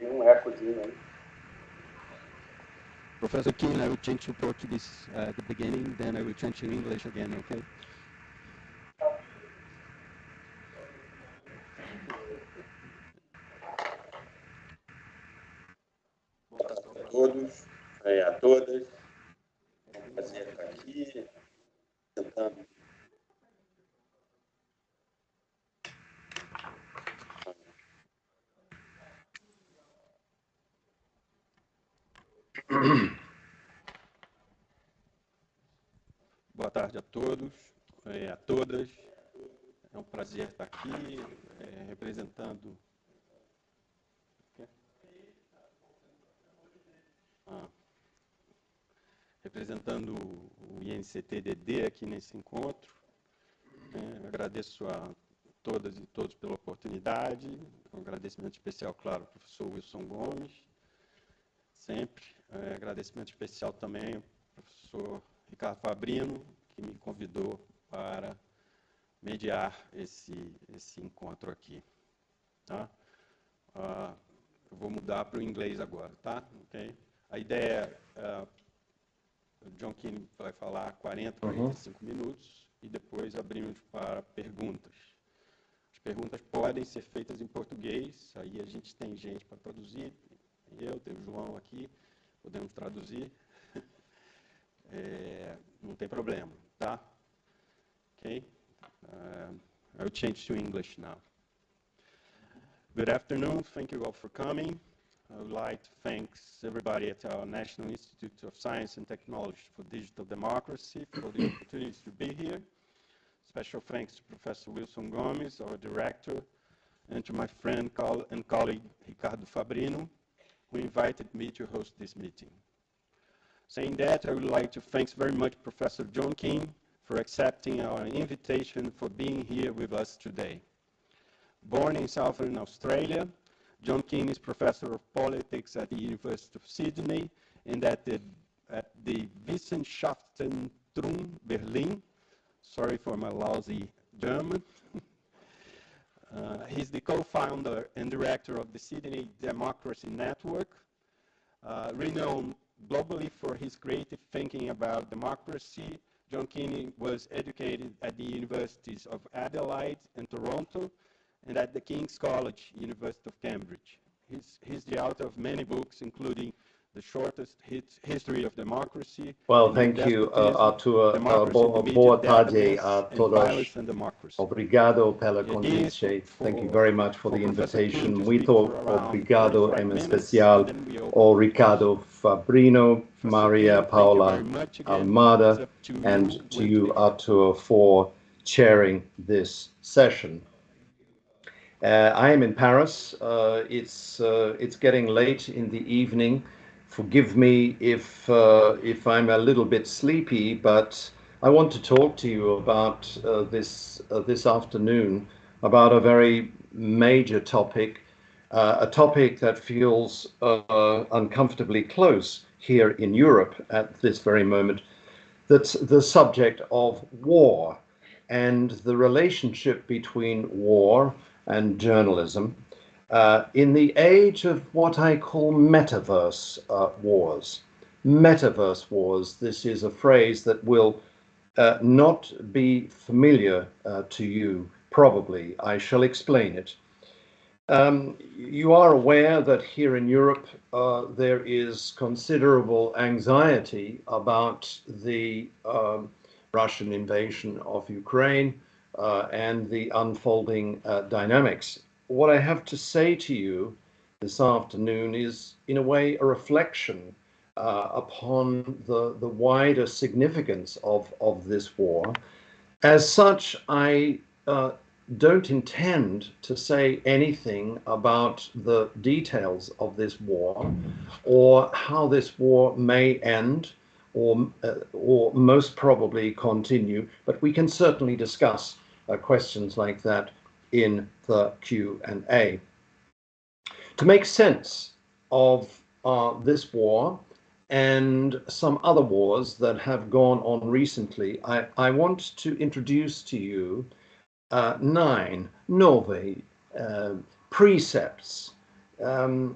Ecozinho aí. Professor Keane, I will change to Portuguese at the beginning, then I will change to English again, okay? Boa tarde a todos, a todas. É um prazer estar aqui, tentando Boa tarde a todos, a todas. É um prazer estar aqui representando o INCT.DD aqui nesse encontro. Agradeço a todas e todos pela oportunidade. Um agradecimento especial, claro, ao professor Wilson Gomes, sempre. Agradecimento especial também ao professor Ricardo Fabrino, que me convidou para mediar esse encontro aqui. Tá? Eu vou mudar para o inglês agora, tá? Okay? A ideia é, o John Keane vai falar 40, 45 minutos e depois abrimos para perguntas. As perguntas podem ser feitas em português, aí a gente tem gente para traduzir, tem o João aqui, podemos traduzir. Não tem problema, tá? Okay? I'll change to English now. Good afternoon. Thank you all for coming. I would like to thank everybody at our National Institute of Science and Technology for Digital Democracy for the opportunity to be here. Special thanks to Professor Wilson Gomes, our director, and to my friend and colleague Ricardo Fabrino, who invited me to host this meeting. Saying that, I would like to thank very much Professor John Keane for accepting our invitation for being here with us today. Born in Southern Australia, John Keane is Professor of Politics at the University of Sydney and at the Wissenschaftszentrum Berlin. Sorry for my lousy German. He's the co-founder and director of the Sydney Democracy Network, renowned globally for his creative thinking about democracy. John Keane was educated at the Universities of Adelaide and Toronto and at the King's College, University of Cambridge. He's the author of many books, including The Shortest History of Democracy. Well, thank you, Arthur. Boa tarde a todos. Obrigado pela convite. Thank you very much for the invitation. Muito obrigado, em especial, ao Ricardo Fabrino, Maria Paula Almada, and to you, Arthur, for chairing this session. I am in Paris. It's getting late in the evening. Forgive me if I'm a little bit sleepy, but I want to talk to you about this afternoon about a very major topic, a topic that feels uncomfortably close here in Europe at this very moment. That's the subject of war and the relationship between war and journalism in the age of what I call Metaverse Wars. Metaverse Wars, this is a phrase that will not be familiar to you, probably. I shall explain it. You are aware that here in Europe there is considerable anxiety about the Russian invasion of Ukraine and the unfolding dynamics. What I have to say to you this afternoon is, in a way, a reflection upon the wider significance of this war. As such, I don't intend to say anything about the details of this war or how this war may end or most probably continue, but we can certainly discuss questions like that in the Q&A. To make sense of this war and some other wars that have gone on recently, I want to introduce to you 9 precepts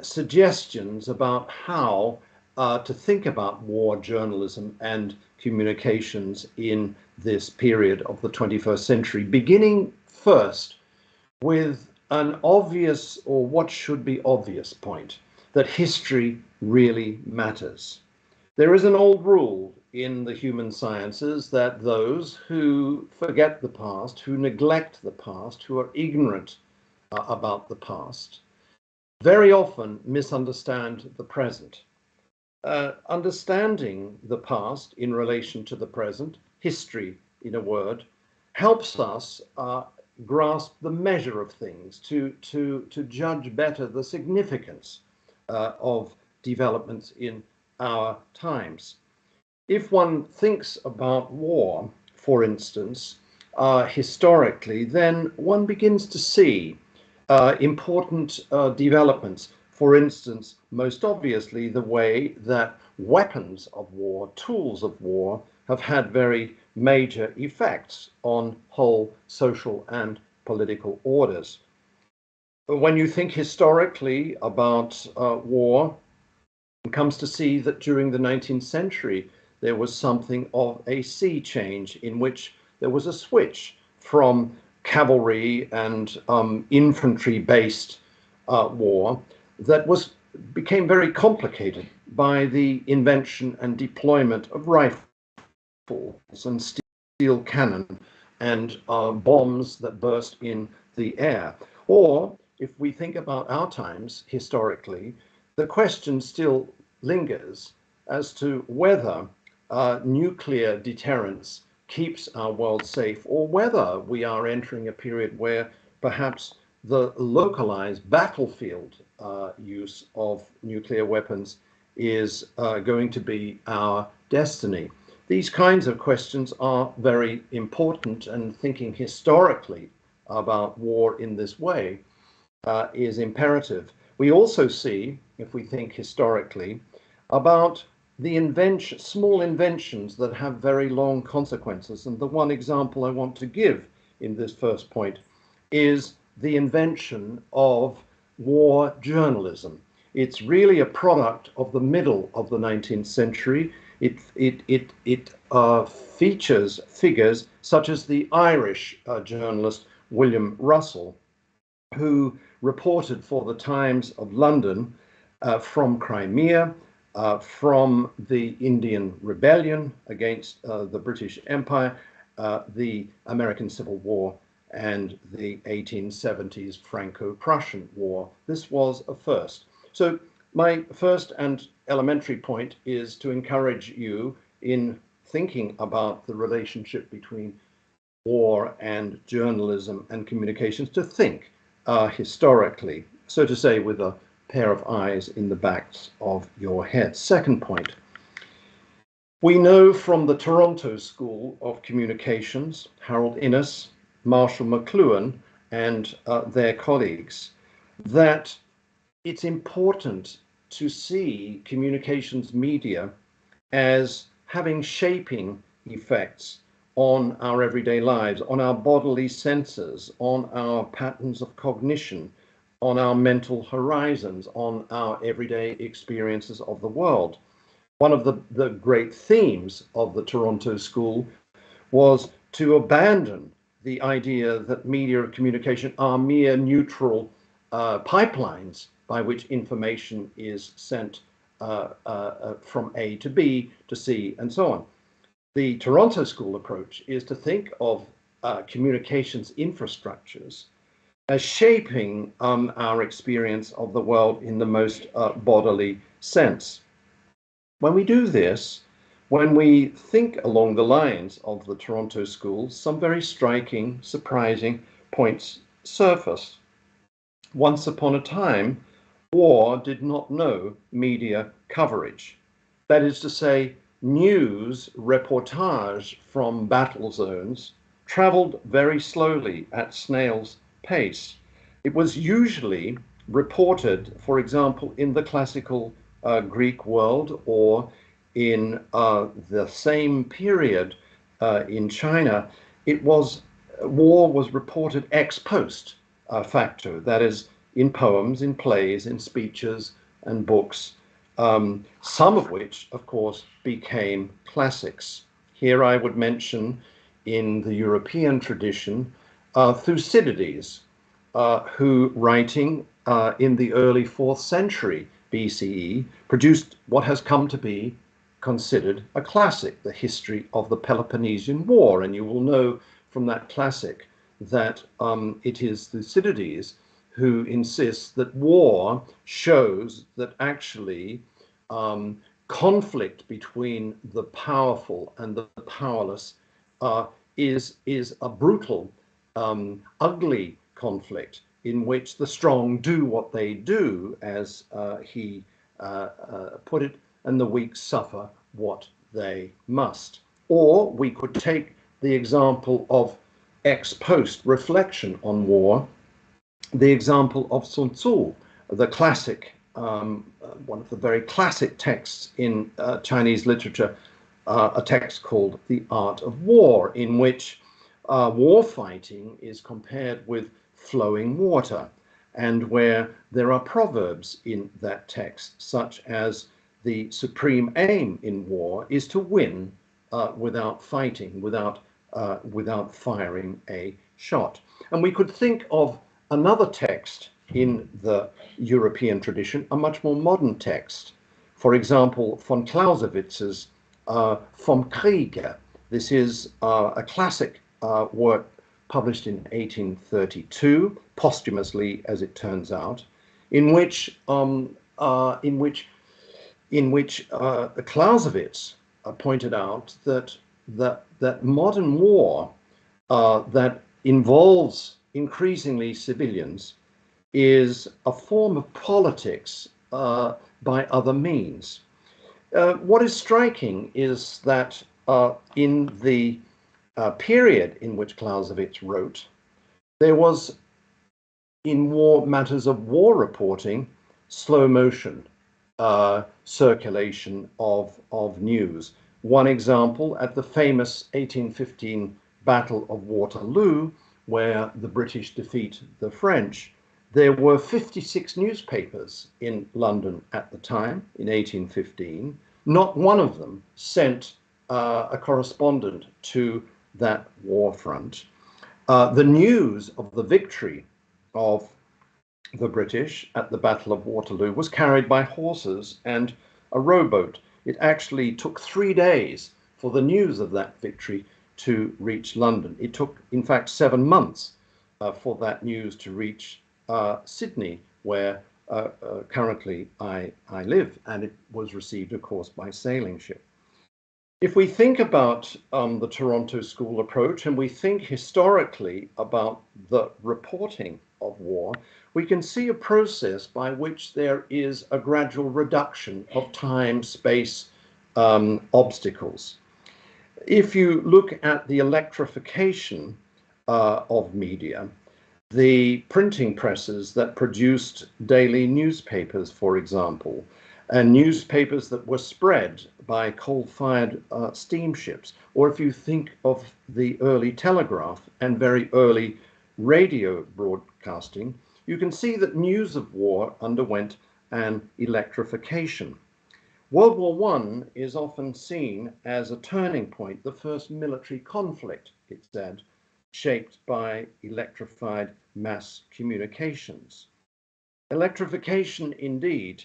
suggestions about how to think about war journalism and communications in this period of the 21st century, beginning first with an obvious, or what should be obvious, point that history really matters. There is an old rule in the human sciences that those who forget the past, who neglect the past, who are ignorant about the past, very often misunderstand the present. Understanding the past in relation to the present, history in a word, helps us grasp the measure of things, to judge better the significance of developments in our times. If one thinks about war, for instance, historically, then one begins to see important developments. For instance, most obviously, the way that weapons of war, tools of war, have had very major effects on whole social and political orders. When you think historically about war, one comes to see that during the 19th century, there was something of a sea change in which there was a switch from cavalry and infantry-based war that became very complicated by the invention and deployment of rifles and steel cannon and bombs that burst in the air. Or, if we think about our times historically, the question still lingers as to whether nuclear deterrence keeps our world safe, or whether we are entering a period where perhaps the localized battlefield use of nuclear weapons is going to be our destiny. These kinds of questions are very important, and thinking historically about war in this way is imperative. We also see, if we think historically, about the small inventions that have very long consequences. And the one example I want to give in this first point is the invention of war journalism. It's really a product of the middle of the 19th century. It features figures such as the Irish journalist William Russell, who reported for the Times of London from Crimea, from the Indian Rebellion against the British Empire, the American Civil War, and the 1870s Franco-Prussian War. This was a first. So my first and elementary point is to encourage you in thinking about the relationship between war and journalism and communications, to think historically, so to say, with a pair of eyes in the backs of your head. Second point, we know from the Toronto School of Communications, Harold Innes, Marshall McLuhan, and their colleagues, that it's important to see communications media as having shaping effects on our everyday lives, on our bodily senses, on our patterns of cognition, on our mental horizons, on our everyday experiences of the world. One of the great themes of the Toronto School was to abandon the idea that media of communication are mere neutral pipelines by which information is sent from A to B to C and so on. The Toronto School approach is to think of communications infrastructures as shaping our experience of the world in the most bodily sense. When we do this, when we think along the lines of the Toronto School, some very striking, surprising points surface. Once upon a time, war did not know media coverage. That is to say, news reportage from battle zones traveled very slowly at snail's pace. It was usually reported, for example, in the classical Greek world, or in the same period in China. War was reported ex post facto, that is, in poems, in plays, in speeches and books, some of which, of course, became classics. Here I would mention, in the European tradition, Thucydides, who, writing in the early 4th century BCE, produced what has come to be considered a classic, the history of the Peloponnesian War. And you will know from that classic that it is Thucydides who insists that war shows that actually conflict between the powerful and the powerless is a brutal, ugly conflict in which the strong do what they do, as he put it, and the weak suffer what they must. Or we could take the example of ex post reflection on war, the example of Sun Tzu, the classic, one of the very classic texts in Chinese literature, a text called The Art of War, in which war fighting is compared with flowing water, and where there are proverbs in that text, such as the supreme aim in war is to win without fighting, without firing a shot. And we could think of another text in the European tradition, a much more modern text. For example, von Clausewitz's Vom Kriege. This is a classic work published in 1832, posthumously, as it turns out, in which Clausewitz pointed out that modern war that involves increasingly civilians is a form of politics by other means. What is striking is that in the period in which Clausewitz wrote, there was, in war matters of war reporting, slow motion circulation of news. One example, at the famous 1815 Battle of Waterloo, where the British defeat the French, there were 56 newspapers in London at the time, in 1815. Not one of them sent a correspondent to that war front. The news of the victory of the British at the Battle of Waterloo was carried by horses and a rowboat. It actually took 3 days for the news of that victory to reach London. It took, in fact, 7 months for that news to reach Sydney, where currently I live, and it was received, of course, by sailing ship. If we think about the Toronto School approach, and we think historically about the reporting of war, we can see a process by which there is a gradual reduction of time, space, obstacles. If you look at the electrification of media, the printing presses that produced daily newspapers, for example, and newspapers that were spread by coal-fired steamships, or if you think of the early telegraph and very early radio broadcasting, you can see that news of war underwent an electrification. World War I is often seen as a turning point, the first military conflict, it's said, shaped by electrified mass communications. Electrification indeed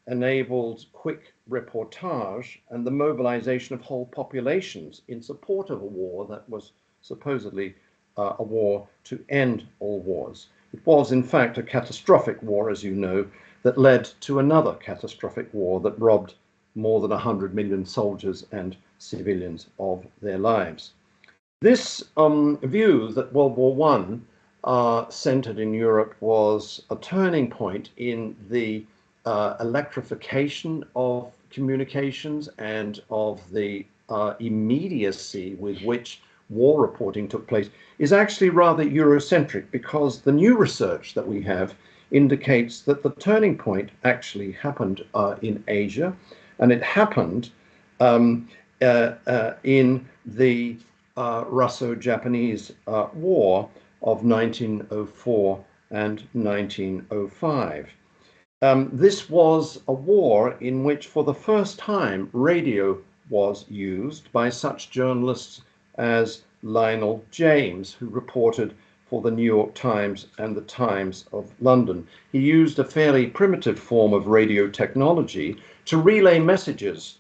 enabled quick reportage and the mobilization of whole populations in support of a war that was supposedly a war to end all wars. It was, in fact, a catastrophic war, as you know, that led to another catastrophic war that robbed more than 100 million soldiers and civilians of their lives. This view that World War I centered in Europe was a turning point in the electrification of communications and of the immediacy with which war reporting took place is actually rather Eurocentric, because the new research that we have indicates that the turning point actually happened in Asia, and it happened in the Russo-Japanese War of 1904 and 1905. This was a war in which, for the first time, radio was used by such journalists as Lionel James, who reported for the New York Times and the Times of London. He used a fairly primitive form of radio technology to relay messages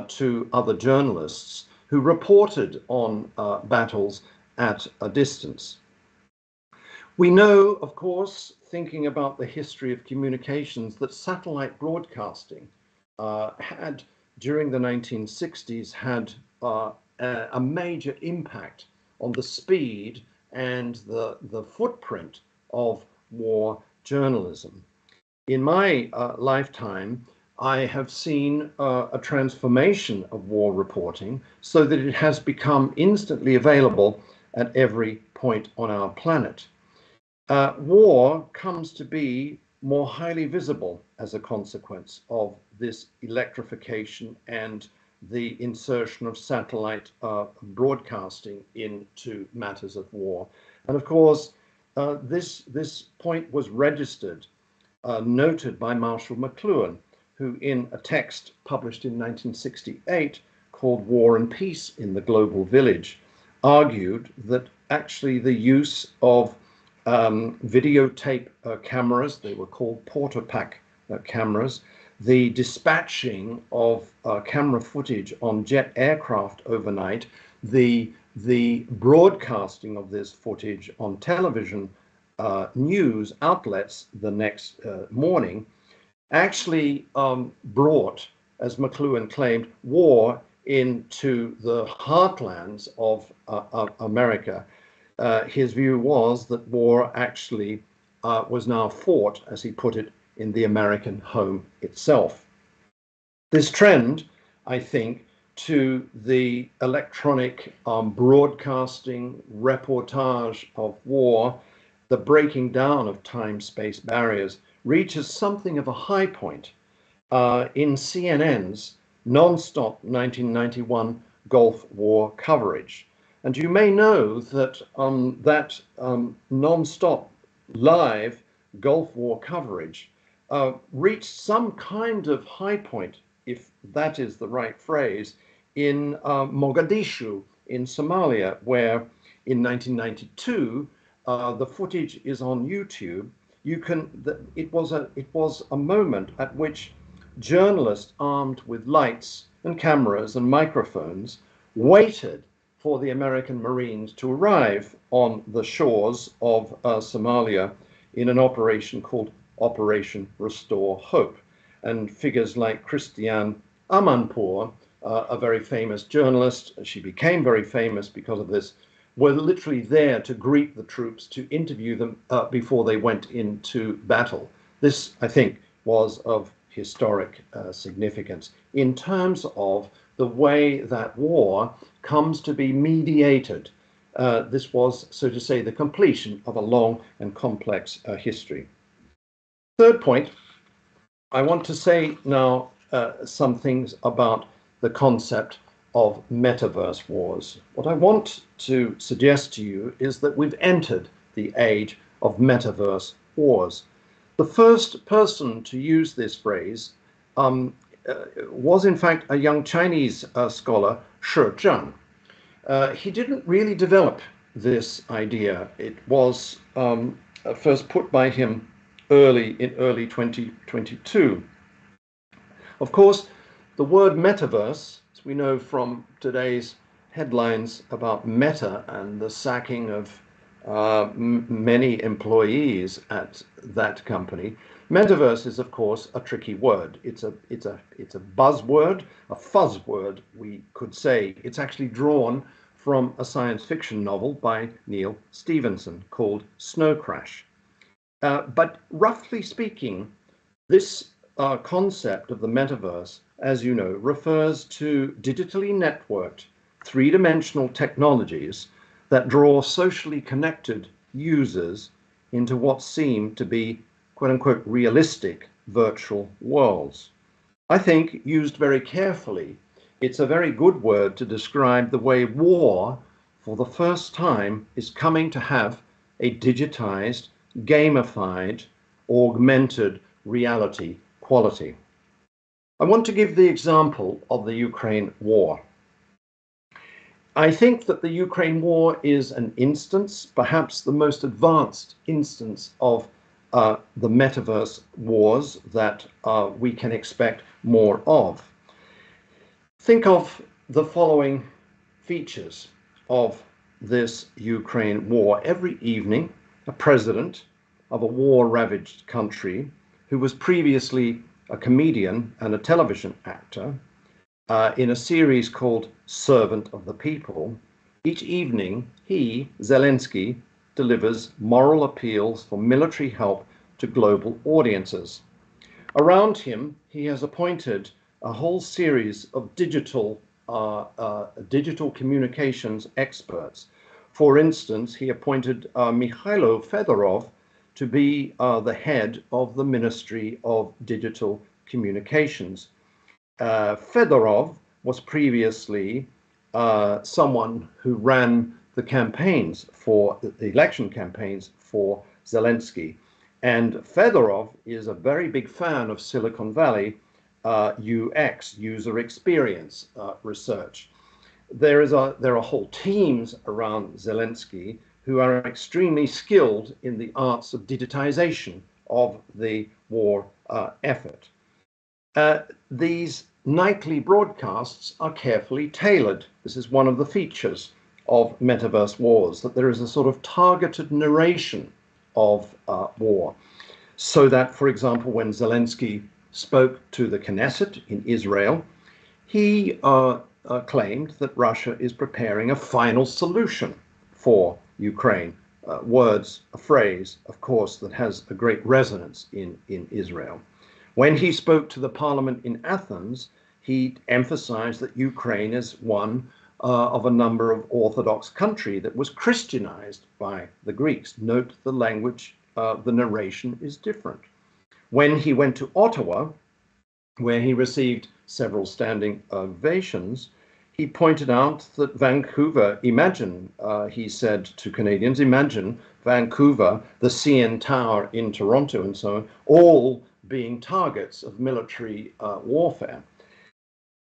to other journalists who reported on battles at a distance. We know, of course, thinking about the history of communications, that satellite broadcasting had, during the 1960s, had a major impact on the speed and the footprint of war journalism. In my lifetime, I have seen a transformation of war reporting so that it has become instantly available at every point on our planet. War comes to be more highly visible as a consequence of this electrification and the insertion of satellite broadcasting into matters of war. And of course, this point was registered, noted by Marshall McLuhan, who in a text published in 1968 called War and Peace in the Global Village, argued that actually the use of videotape cameras, they were called Portapack cameras, the dispatching of camera footage on jet aircraft overnight, the broadcasting of this footage on television news outlets the next morning, actually brought, as McLuhan claimed, war into the heartlands of America. His view was that war actually was now fought, as he put it, in the American home itself. This trend, I think, to the electronic broadcasting, reportage of war, the breaking down of time-space barriers, reaches something of a high point in CNN's non-stop 1991 Gulf War coverage. And you may know that non-stop live Gulf War coverage reached some kind of high point, if that is the right phrase, in Mogadishu in Somalia, where in 1992 the footage is on YouTube. It was a moment at which journalists armed with lights and cameras and microphones waited for the American Marines to arrive on the shores of Somalia in an operation called Operation Restore Hope. And figures like Christiane Amanpour, a very famous journalist, she became very famous because of this, were literally there to greet the troops, to interview them before they went into battle. This, I think, was of historic significance in terms of the way that war comes to be mediated. This was, so to say, the completion of a long and complex history. Third point, I want to say now some things about the concept of Metaverse Wars. What I want to suggest to you is that we've entered the age of Metaverse Wars. The first person to use this phrase was in fact a young Chinese scholar, Shi Zheng. He didn't really develop this idea. It was first put by him in early 2022. Of course, the word metaverse, as we know from today's headlines about Meta and the sacking of many employees at that company, metaverse is, of course, a tricky word. It's a buzzword, a fuzzword, we could say. It's actually drawn from a science fiction novel by Neil Stevenson called Snow Crash. But roughly speaking, this concept of the metaverse, as you know, refers to digitally networked, three-dimensional technologies that draw socially connected users into what seem to be, quote-unquote, realistic virtual worlds. I think, used very carefully, it's a very good word to describe the way war, for the first time, is coming to have a digitized gamified, augmented reality quality. I want to give the example of the Ukraine war. I think that the Ukraine war is an instance, perhaps the most advanced instance of the Metaverse Wars that we can expect more of. Think of the following features of this Ukraine war. Every evening, a president of a war-ravaged country who was previously a comedian and a television actor in a series called Servant of the People, each evening he, Zelensky, delivers moral appeals for military help to global audiences. Around him, he has appointed a whole series of digital communications experts. For instance, he appointed Mikhailo Fedorov to be the head of the Ministry of Digital Communications. Fedorov was previously someone who ran the campaigns for the election campaigns for Zelensky. And Fedorov is a very big fan of Silicon Valley UX, user experience research. There are whole teams around Zelensky who are extremely skilled in the arts of digitization of the war effort. These nightly broadcasts are carefully tailored. This is one of the features of Metaverse Wars, that there is a sort of targeted narration of war. So that, for example, when Zelensky spoke to the Knesset in Israel, he claimed that Russia is preparing a final solution for Ukraine. Words, a phrase, of course, that has a great resonance in Israel. When he spoke to the parliament in Athens, he emphasized that Ukraine is one of a number of Orthodox country that was Christianized by the Greeks. Note the language, the narration is different. When he went to Ottawa, where he received several standing ovations, he pointed out that Vancouver, imagine, he said to Canadians, imagine Vancouver, the CN Tower in Toronto and so on, all being targets of military warfare.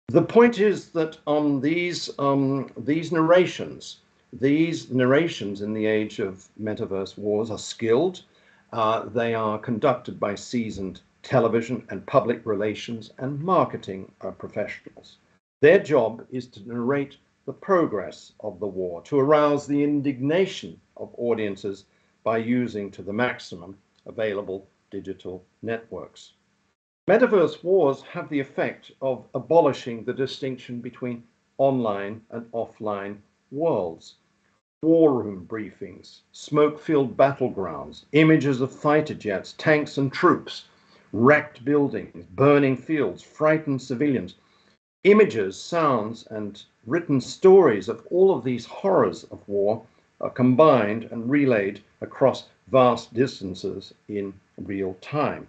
The point is that on these narrations in the age of Metaverse Wars are skilled. They are conducted by seasoned television and public relations and marketing professionals. Their job is to narrate the progress of the war, to arouse the indignation of audiences by using to the maximum available digital networks. Metaverse wars have the effect of abolishing the distinction between online and offline worlds. War room briefings, smoke-filled battlegrounds, images of fighter jets, tanks and troops, wrecked buildings, burning fields, frightened civilians. Images, sounds, and written stories of all of these horrors of war are combined and relayed across vast distances in real time.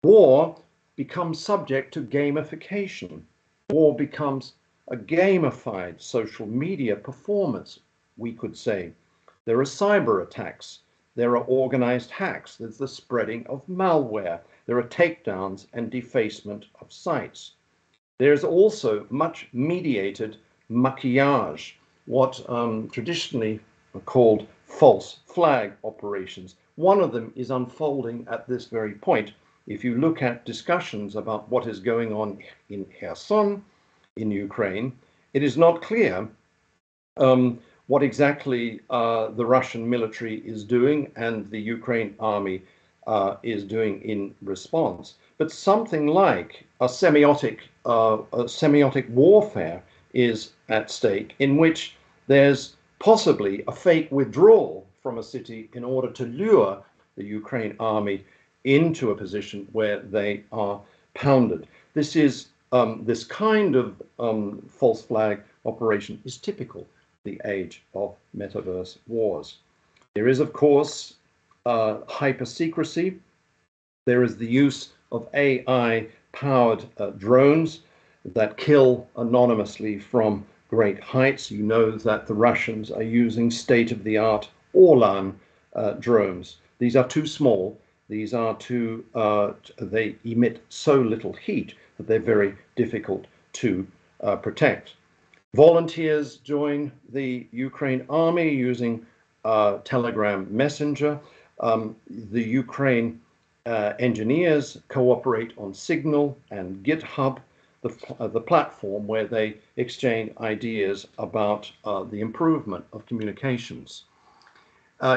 War becomes subject to gamification. War becomes a gamified social media performance, we could say. There are cyber attacks. There are organized hacks. There's the spreading of malware. There are takedowns and defacement of sites. There's also much mediated maquillage, what traditionally are called false flag operations. One of them is unfolding at this very point. If you look at discussions about what is going on in Kherson, in Ukraine, it is not clear what exactly the Russian military is doing and the Ukraine army is doing in response. But something like a semiotic warfare is at stake, in which there's possibly a fake withdrawal from a city in order to lure the Ukraine army into a position where they are pounded. This is this kind of false flag operation is typical of the age of Metaverse Wars. There is, of course, hyper secrecy. There is the use of AI-powered drones that kill anonymously from great heights. You know that the Russians are using state-of-the-art Orlan drones These are too small. These are too, they emit so little heat that they're very difficult to protect. Volunteers join the Ukraine army using Telegram Messenger. The Ukraine engineers cooperate on Signal and GitHub, the platform where they exchange ideas about the improvement of communications.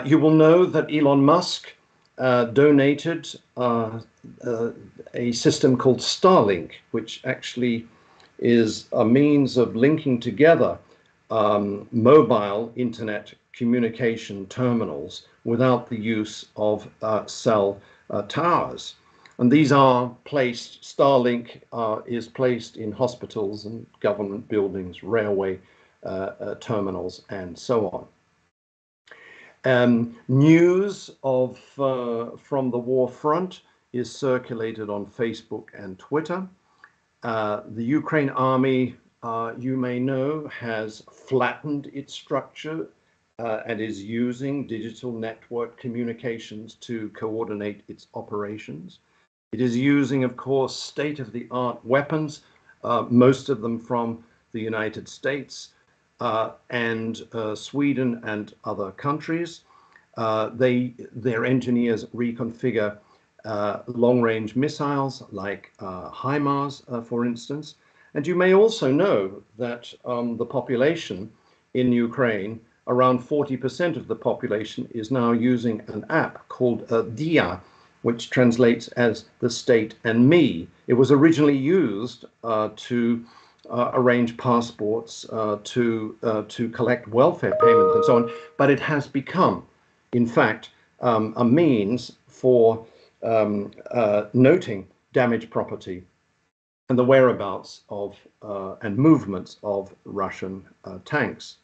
You will know that Elon Musk donated a system called Starlink, which actually is a means of linking together mobile internet communication terminals without the use of cell towers. And these are placed, Starlink is placed in hospitals and government buildings, railway terminals, and so on. News of from the war front is circulated on Facebook and Twitter. The Ukraine army, you may know, has flattened its structure and is using digital network communications to coordinate its operations. It is using, of course, state-of-the-art weapons, most of them from the United States and Sweden and other countries. Their engineers reconfigure long-range missiles like HIMARS, for instance. And you may also know that the population in Ukraine, around 40% of the population, is now using an app called DIA, which translates as the state and me. It was originally used to arrange passports, to collect welfare payments and so on, but it has become, in fact, a means for noting damaged property and the whereabouts of and movements of Russian tanks.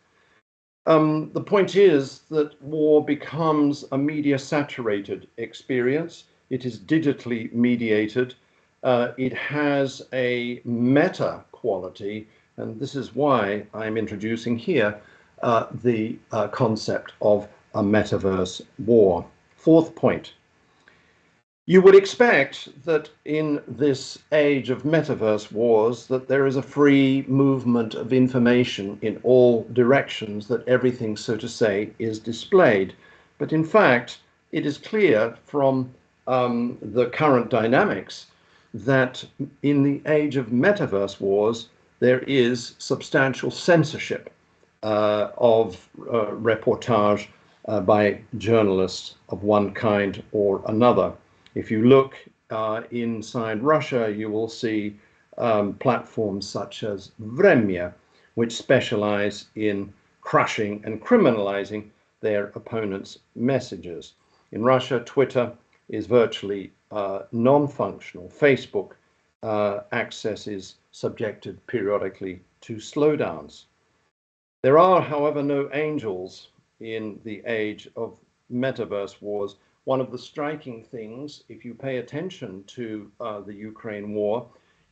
The point is that war becomes a media-saturated experience. It is digitally mediated. It has a meta quality, and this is why I'm introducing here the concept of a metaverse war. Fourth point. You would expect that in this age of metaverse wars that there is a free movement of information in all directions, that everything, so to say, is displayed. But in fact, it is clear from the current dynamics that in the age of metaverse wars, there is substantial censorship of reportage by journalists of one kind or another. If you look inside Russia, you will see platforms such as Vremya, which specialize in crushing and criminalizing their opponents' messages. In Russia, Twitter is virtually non-functional. Facebook access is subjected periodically to slowdowns. There are, however, no angels in the age of metaverse wars. One of the striking things, if you pay attention to the Ukraine war,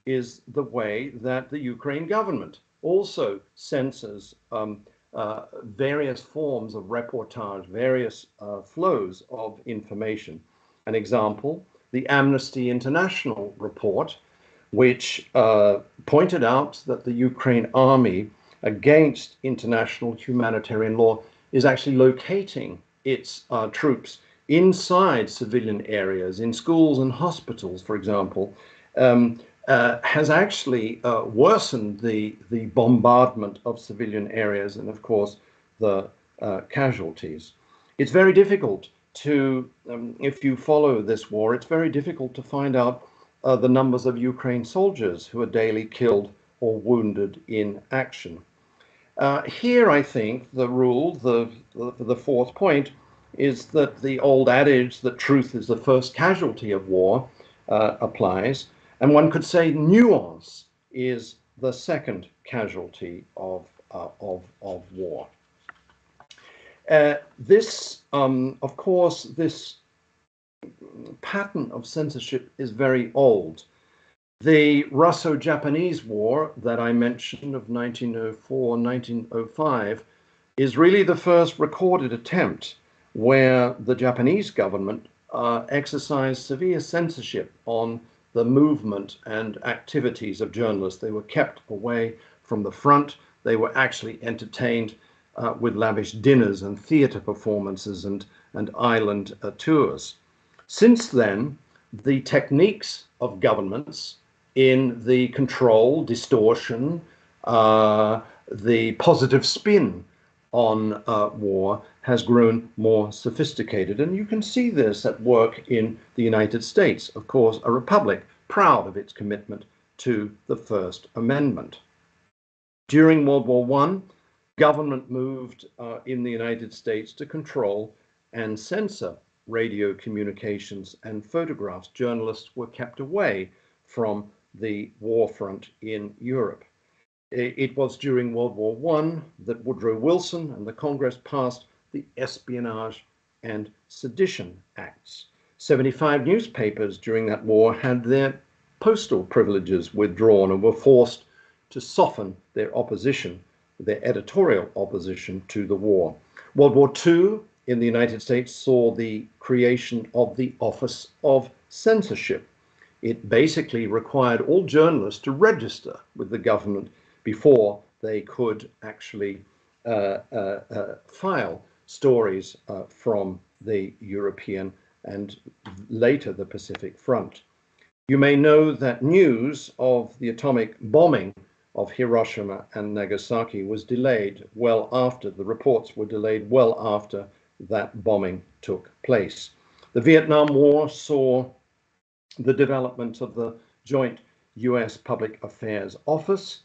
is the way that the Ukraine government also censors various forms of reportage, various flows of information. An example, the Amnesty International report, which pointed out that the Ukraine army, against international humanitarian law, is actually locating its troops inside civilian areas, in schools and hospitals, for example, has actually worsened the bombardment of civilian areas and, of course, the casualties. It's very difficult to, if you follow this war, it's very difficult to find out the numbers of Ukraine soldiers who are daily killed or wounded in action. Here, I think the rule, the fourth point, is that the old adage that truth is the first casualty of war applies, and one could say nuance is the second casualty of war. Of course, this pattern of censorship is very old. The Russo-Japanese War that I mentioned of 1904-1905 is really the first recorded attempt where the Japanese government exercised severe censorship on the movement and activities of journalists. They were kept away from the front. They were actually entertained with lavish dinners and theater performances and island tours. Since then, the techniques of governments in the control, distortion, the positive spin on war has grown more sophisticated. And you can see this at work in the United States, of course, a republic proud of its commitment to the First Amendment. During World War I, government moved in the United States to control and censor radio communications and photographs. Journalists were kept away from the war front in Europe. It was during World War I that Woodrow Wilson and the Congress passed the Espionage and Sedition Acts. 75 newspapers during that war had their postal privileges withdrawn and were forced to soften their opposition, their editorial opposition to the war. World War II in the United States saw the creation of the Office of Censorship. It basically required all journalists to register with the government before they could actually file stories from the European and later the Pacific Front. You may know that news of the atomic bombing of Hiroshima and Nagasaki was delayed well after, the reports were delayed well after that bombing took place. The Vietnam War saw the development of the Joint US Public Affairs Office,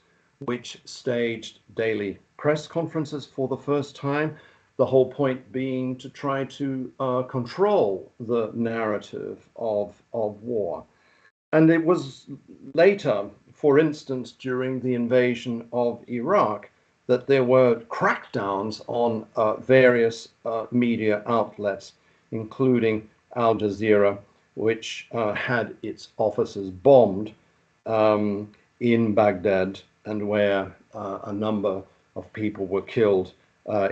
which staged daily press conferences for the first time, the whole point being to try to control the narrative of war. And it was later, for instance, during the invasion of Iraq, that there were crackdowns on various media outlets, including Al Jazeera, which had its offices bombed in Baghdad, and where a number of people were killed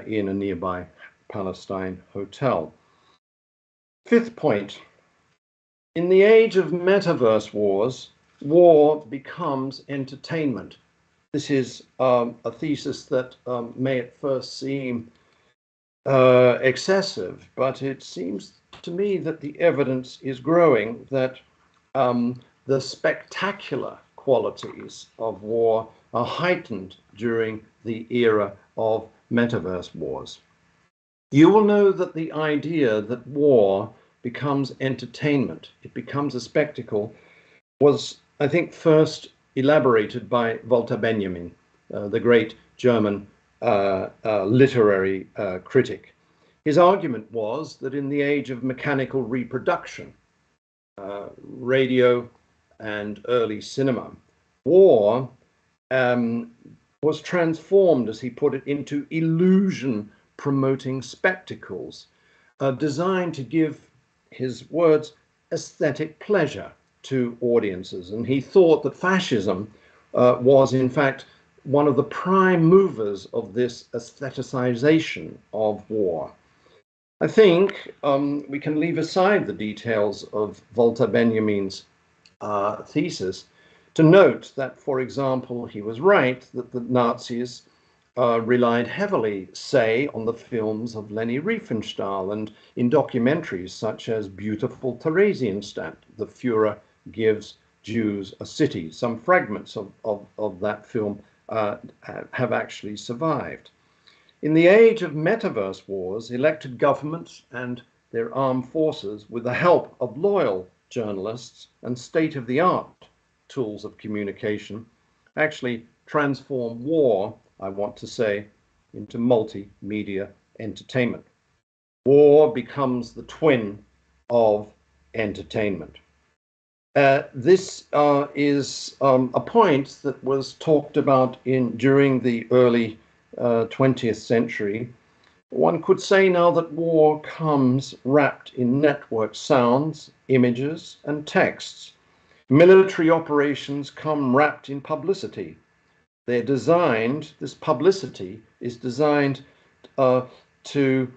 in a nearby Palestine hotel. Fifth point, in the age of Metaverse Wars, war becomes entertainment. This is a thesis that may at first seem excessive, but it seems to me that the evidence is growing that the spectacular qualities of war are heightened during the era of Metaverse Wars. You will know that the idea that war becomes entertainment, it becomes a spectacle, was, I think, first elaborated by Walter Benjamin, the great German literary critic. His argument was that in the age of mechanical reproduction, radio and early cinema, war was transformed, as he put it, into illusion-promoting spectacles designed to give, his words, aesthetic pleasure to audiences. And he thought that fascism was, in fact, one of the prime movers of this aestheticization of war. I think we can leave aside the details of Walter Benjamin's thesis to note that, for example, he was right that the Nazis relied heavily, say, on the films of Leni Riefenstahl and in documentaries such as Beautiful Theresienstadt, The Führer Gives Jews a City. Some fragments of that film have actually survived. In the age of Metaverse Wars, elected governments and their armed forces, with the help of loyal journalists and state-of-the-art tools of communication, actually transform war, I want to say, into multimedia entertainment. War becomes the twin of entertainment. This is a point that was talked about during the early 20th century. One could say now that war comes wrapped in network sounds, images, and texts. Military operations come wrapped in publicity. They're designed, this publicity is designed to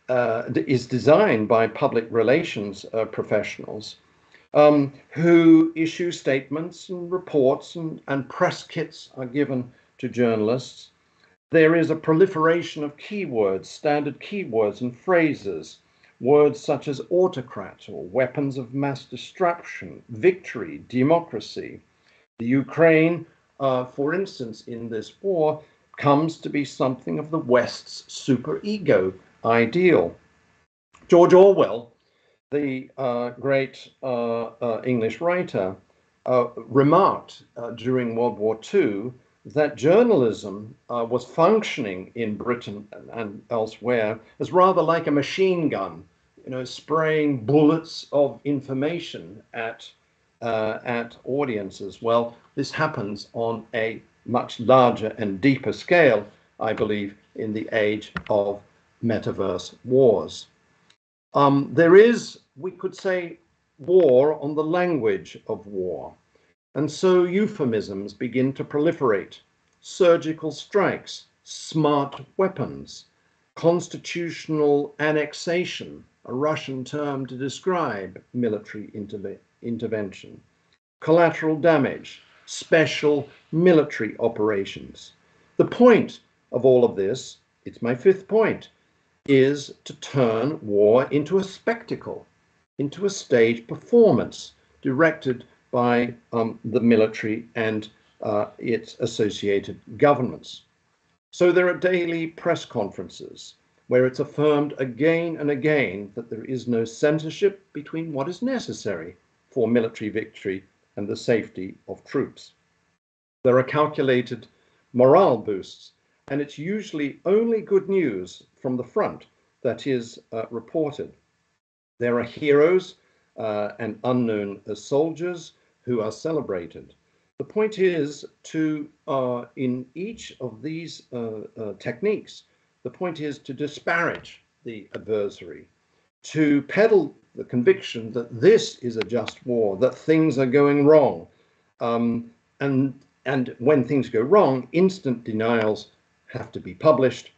is designed by public relations professionals who issue statements and reports, and press kits are given to journalists. There is a proliferation of keywords, standard keywords and phrases, words such as autocrat or weapons of mass destruction, victory, democracy. The Ukraine, for instance, in this war, comes to be something of the West's superego ideal. George Orwell, the great English writer, remarked during World War II that journalism was functioning in Britain and elsewhere as rather like a machine gun, spraying bullets of information at audiences. Well, this happens on a much larger and deeper scale, I believe, in the age of Metaverse Wars. There is, we could say, war on the language of war. And so euphemisms begin to proliferate. Surgical strikes, smart weapons, constitutional annexation, a Russian term to describe military intervention, collateral damage, special military operations. The point of all of this, it's my fifth point, is to turn war into a spectacle, into a stage performance directed by the military and its associated governments. So there are daily press conferences where it's affirmed again and again that there is no censorship between what is necessary for military victory and the safety of troops. There are calculated morale boosts, and it's usually only good news from the front that is reported. There are heroes and unknown soldiers who are celebrated. The point is to, in each of these techniques, the point is to disparage the adversary, to peddle the conviction that this is a just war, that things are going wrong. And when things go wrong, instant denials have to be published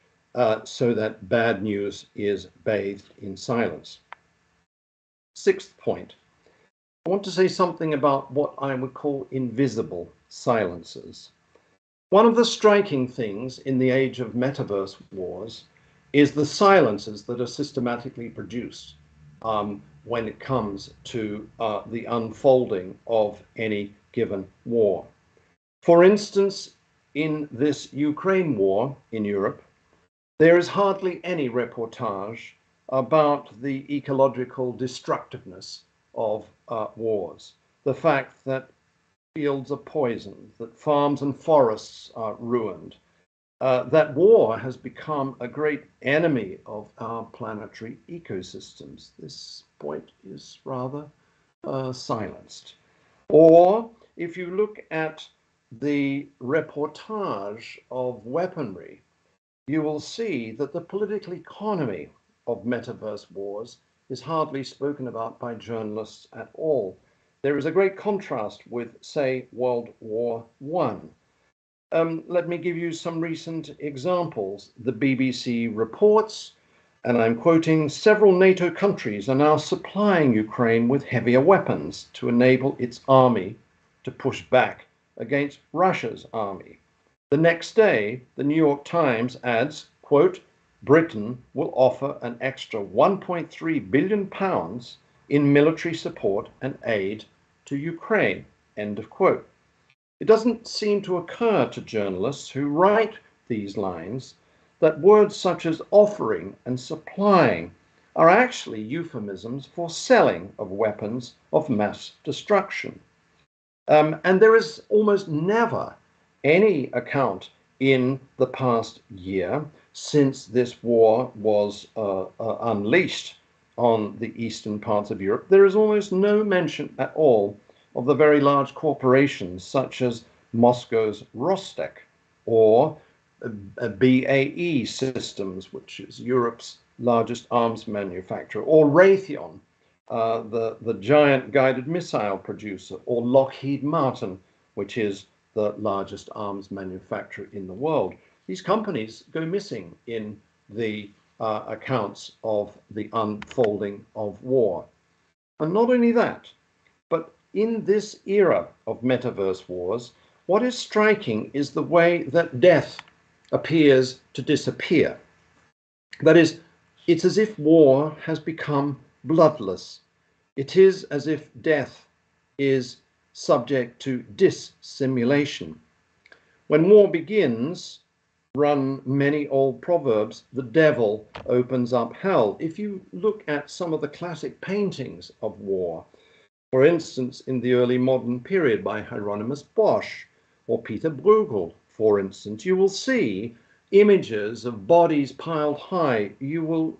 so that bad news is bathed in silence. Sixth point, I want to say something about what I would call invisible silences. One of the striking things in the age of metaverse wars is the silences that are systematically produced when it comes to the unfolding of any given war. For instance, in this Ukraine war in Europe, there is hardly any reportage about the ecological destructiveness of wars. The fact that fields are poisoned, that farms and forests are ruined, that war has become a great enemy of our planetary ecosystems. This point is rather silenced. Or if you look at the reportage of weaponry, you will see that the political economy of metaverse wars is hardly spoken about by journalists at all. There is a great contrast with, say, World War I. Let me give you some recent examples. The BBC reports, and I'm quoting, several NATO countries are now supplying Ukraine with heavier weapons to enable its army to push back against Russia's army. The next day, the New York Times adds, quote, Britain will offer an extra £1.3 billion in military support and aid to Ukraine, end of quote. It doesn't seem to occur to journalists who write these lines that words such as offering and supplying are actually euphemisms for selling of weapons of mass destruction. And there is almost never any account in the past year since this war was unleashed on the eastern parts of Europe. There is almost no mention at all of the very large corporations such as Moscow's Rostec or BAE Systems, which is Europe's largest arms manufacturer, or Raytheon, the giant guided missile producer, or Lockheed Martin, which is the largest arms manufacturer in the world. These companies go missing in the accounts of the unfolding of war. And not only that, but in this era of Metaverse Wars, what is striking is the way that death appears to disappear. That is, it's as if war has become bloodless. It is as if death is subject to dissimulation. When war begins, run many old proverbs, the devil opens up hell. If you look at some of the classic paintings of war, for instance, in the early modern period by Hieronymus Bosch or Peter Bruegel, for instance, you will see images of bodies piled high. You will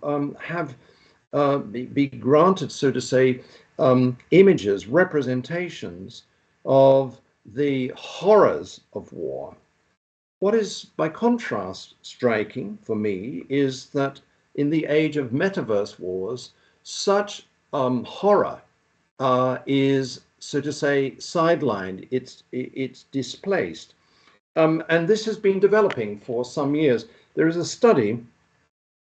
be granted, so to say, images, representations of the horrors of war. What is, by contrast, striking for me is that in the age of Metaverse Wars, such horror is, so to say, sidelined, it's displaced. And this has been developing for some years. There is a study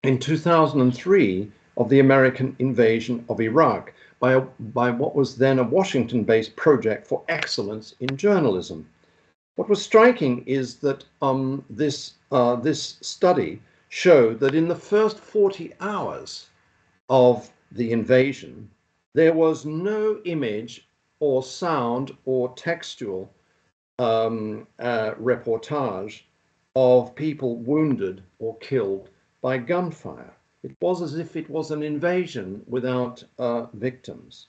in 2003 of the American invasion of Iraq by what was then a Washington-based project for excellence in journalism. What was striking is that this study showed that in the first 40 hours of the invasion, there was no image or sound or textual reportage of people wounded or killed by gunfire. It was as if it was an invasion without victims.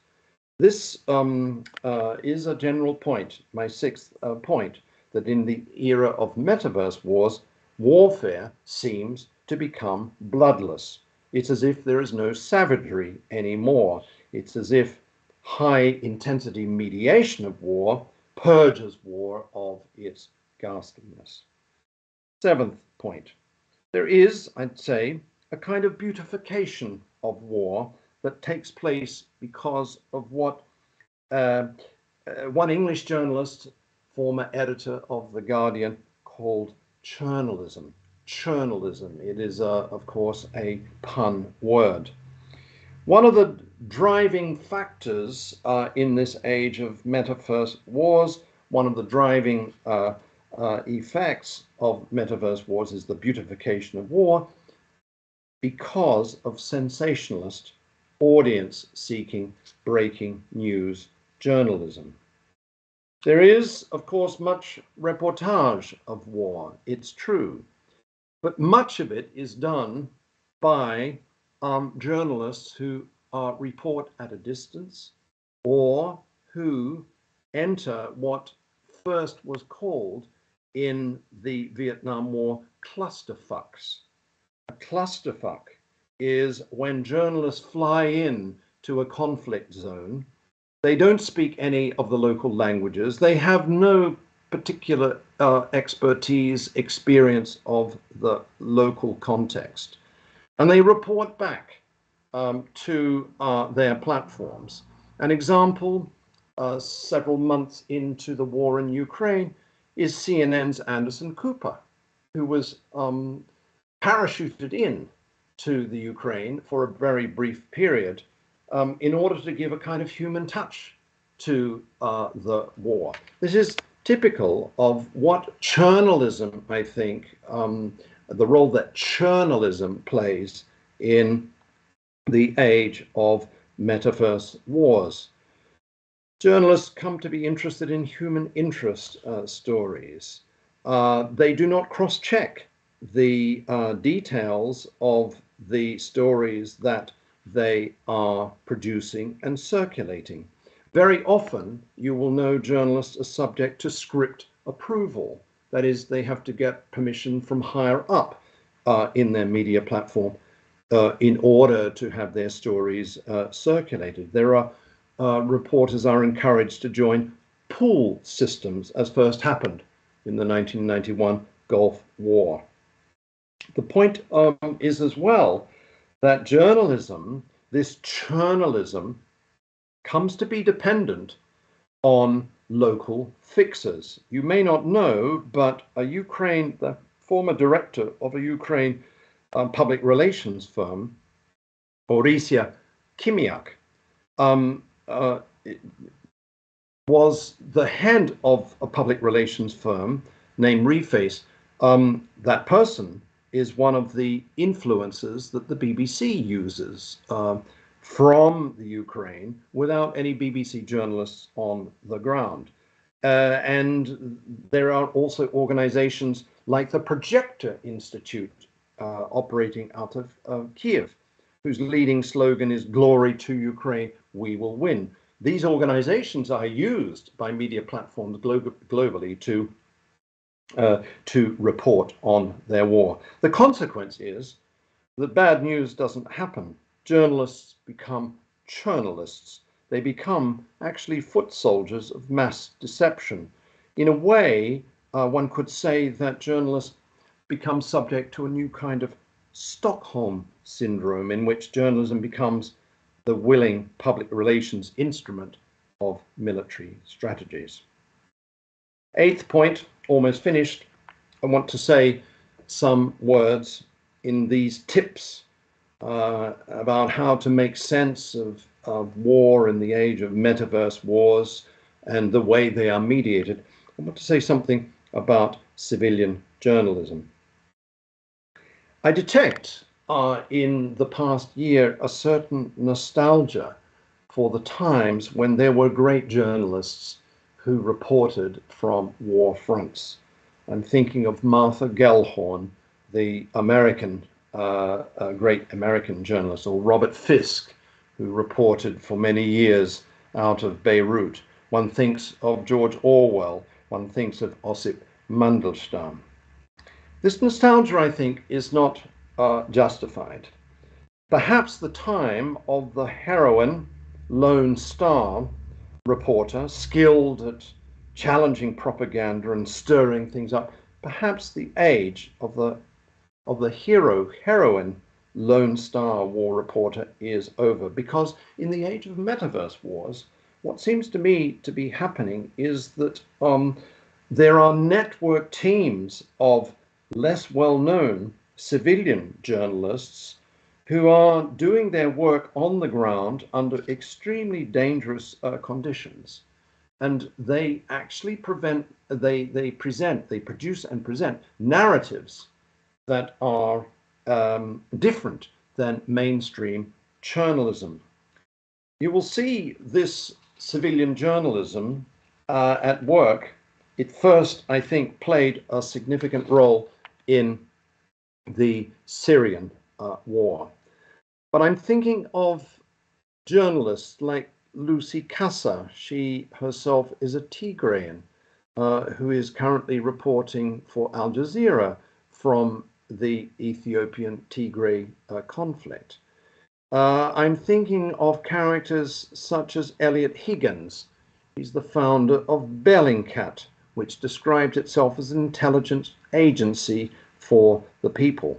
This is a general point, my sixth point, that in the era of Metaverse Wars, warfare seems to become bloodless. It's as if there is no savagery anymore. It's as if high intensity mediation of war purges war of its ghastliness. Seventh point, there is, I'd say, a kind of beautification of war that takes place because of what one English journalist, former editor of The Guardian, called churnalism. Churnalism, it is, of course, a pun word. One of the driving factors in this age of Metaverse Wars, one of the driving effects of Metaverse Wars is the beautification of war because of sensationalist, audience-seeking, breaking news journalism. There is, of course, much reportage of war, it's true, but much of it is done by journalists who report at a distance or who enter what first was called in the Vietnam War clusterfucks. A clusterfuck is when journalists fly in to a conflict zone. They don't speak any of the local languages. They have no particular expertise, experience of the local context. And they report back to their platforms. An example, several months into the war in Ukraine, is CNN's Anderson Cooper, who was parachuted in to the Ukraine for a very brief period in order to give a kind of human touch to the war. This is typical of what journalism, I think, the role that journalism plays in the age of Metaverse Wars. Journalists come to be interested in human interest stories. They do not cross-check the details of the stories that they are producing and circulating. Very often, you will know journalists are subject to script approval. That is, they have to get permission from higher up in their media platform in order to have their stories circulated. There are reporters are encouraged to join pool systems, as first happened in the 1991 Gulf War. The point is as well that journalism, this journalism, comes to be dependent on local fixers. You may not know, but the former director of a Ukraine public relations firm, Orisia Kimiak, was the head of a public relations firm named Reface. That person is one of the influencers that the BBC uses from the Ukraine without any BBC journalists on the ground. And there are also organizations like the Projector Institute operating out of Kiev, whose leading slogan is "Glory to Ukraine, we will win." These organizations are used by media platforms globally to report on their war. The consequence is that bad news doesn't happen. Journalists become churnalists. They become actually foot soldiers of mass deception. In a way, one could say that journalists become subject to a new kind of Stockholm syndrome, in which journalism becomes the willing public relations instrument of military strategies. Eighth point, almost finished. I want to say some words in these tips about how to make sense of war in the age of metaverse wars and the way they are mediated. I want to say something about civilian journalism. I detect in the past year a certain nostalgia for the times when there were great journalists who reported from war fronts. I'm thinking of Martha Gellhorn, the American, great American journalist, or Robert Fisk, who reported for many years out of Beirut. One thinks of George Orwell, one thinks of Ossip Mandelstam. This nostalgia, I think, is not justified. Perhaps the time of the heroine, Lone Star reporter, skilled at challenging propaganda and stirring things up, perhaps the age of the heroine, Lone Star war reporter is over, because in the age of metaverse wars, what seems to me to be happening is that there are network teams of less well-known civilian journalists who are doing their work on the ground under extremely dangerous conditions. And they actually they produce and present narratives that are different than mainstream journalism. You will see this civilian journalism at work. It first, I think, played a significant role in the Syrian war. But I'm thinking of journalists like Lucy Kassa. She herself is a Tigrayan who is currently reporting for Al Jazeera from the Ethiopian Tigray conflict. I'm thinking of characters such as Elliot Higgins. He's the founder of Bellingcat, which described itself as an intelligence agency for the people.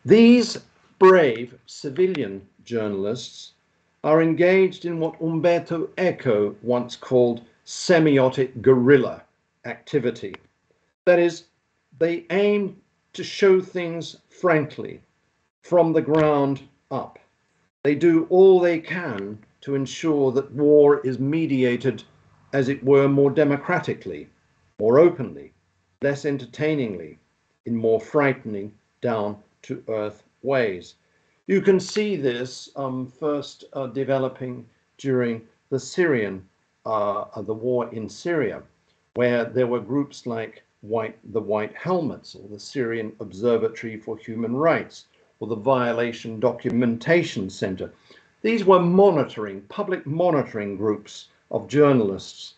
These brave civilian journalists are engaged in what Umberto Eco once called semiotic guerrilla activity. That is, they aim to show things frankly, from the ground up. They do all they can to ensure that war is mediated, as it were, more democratically, more openly, less entertainingly, in more frightening, down-to-earth ways. You can see this first developing during the the war in Syria, where there were groups like the White Helmets, or the Syrian Observatory for Human Rights, or the Violation Documentation Center. These were public monitoring groups of journalists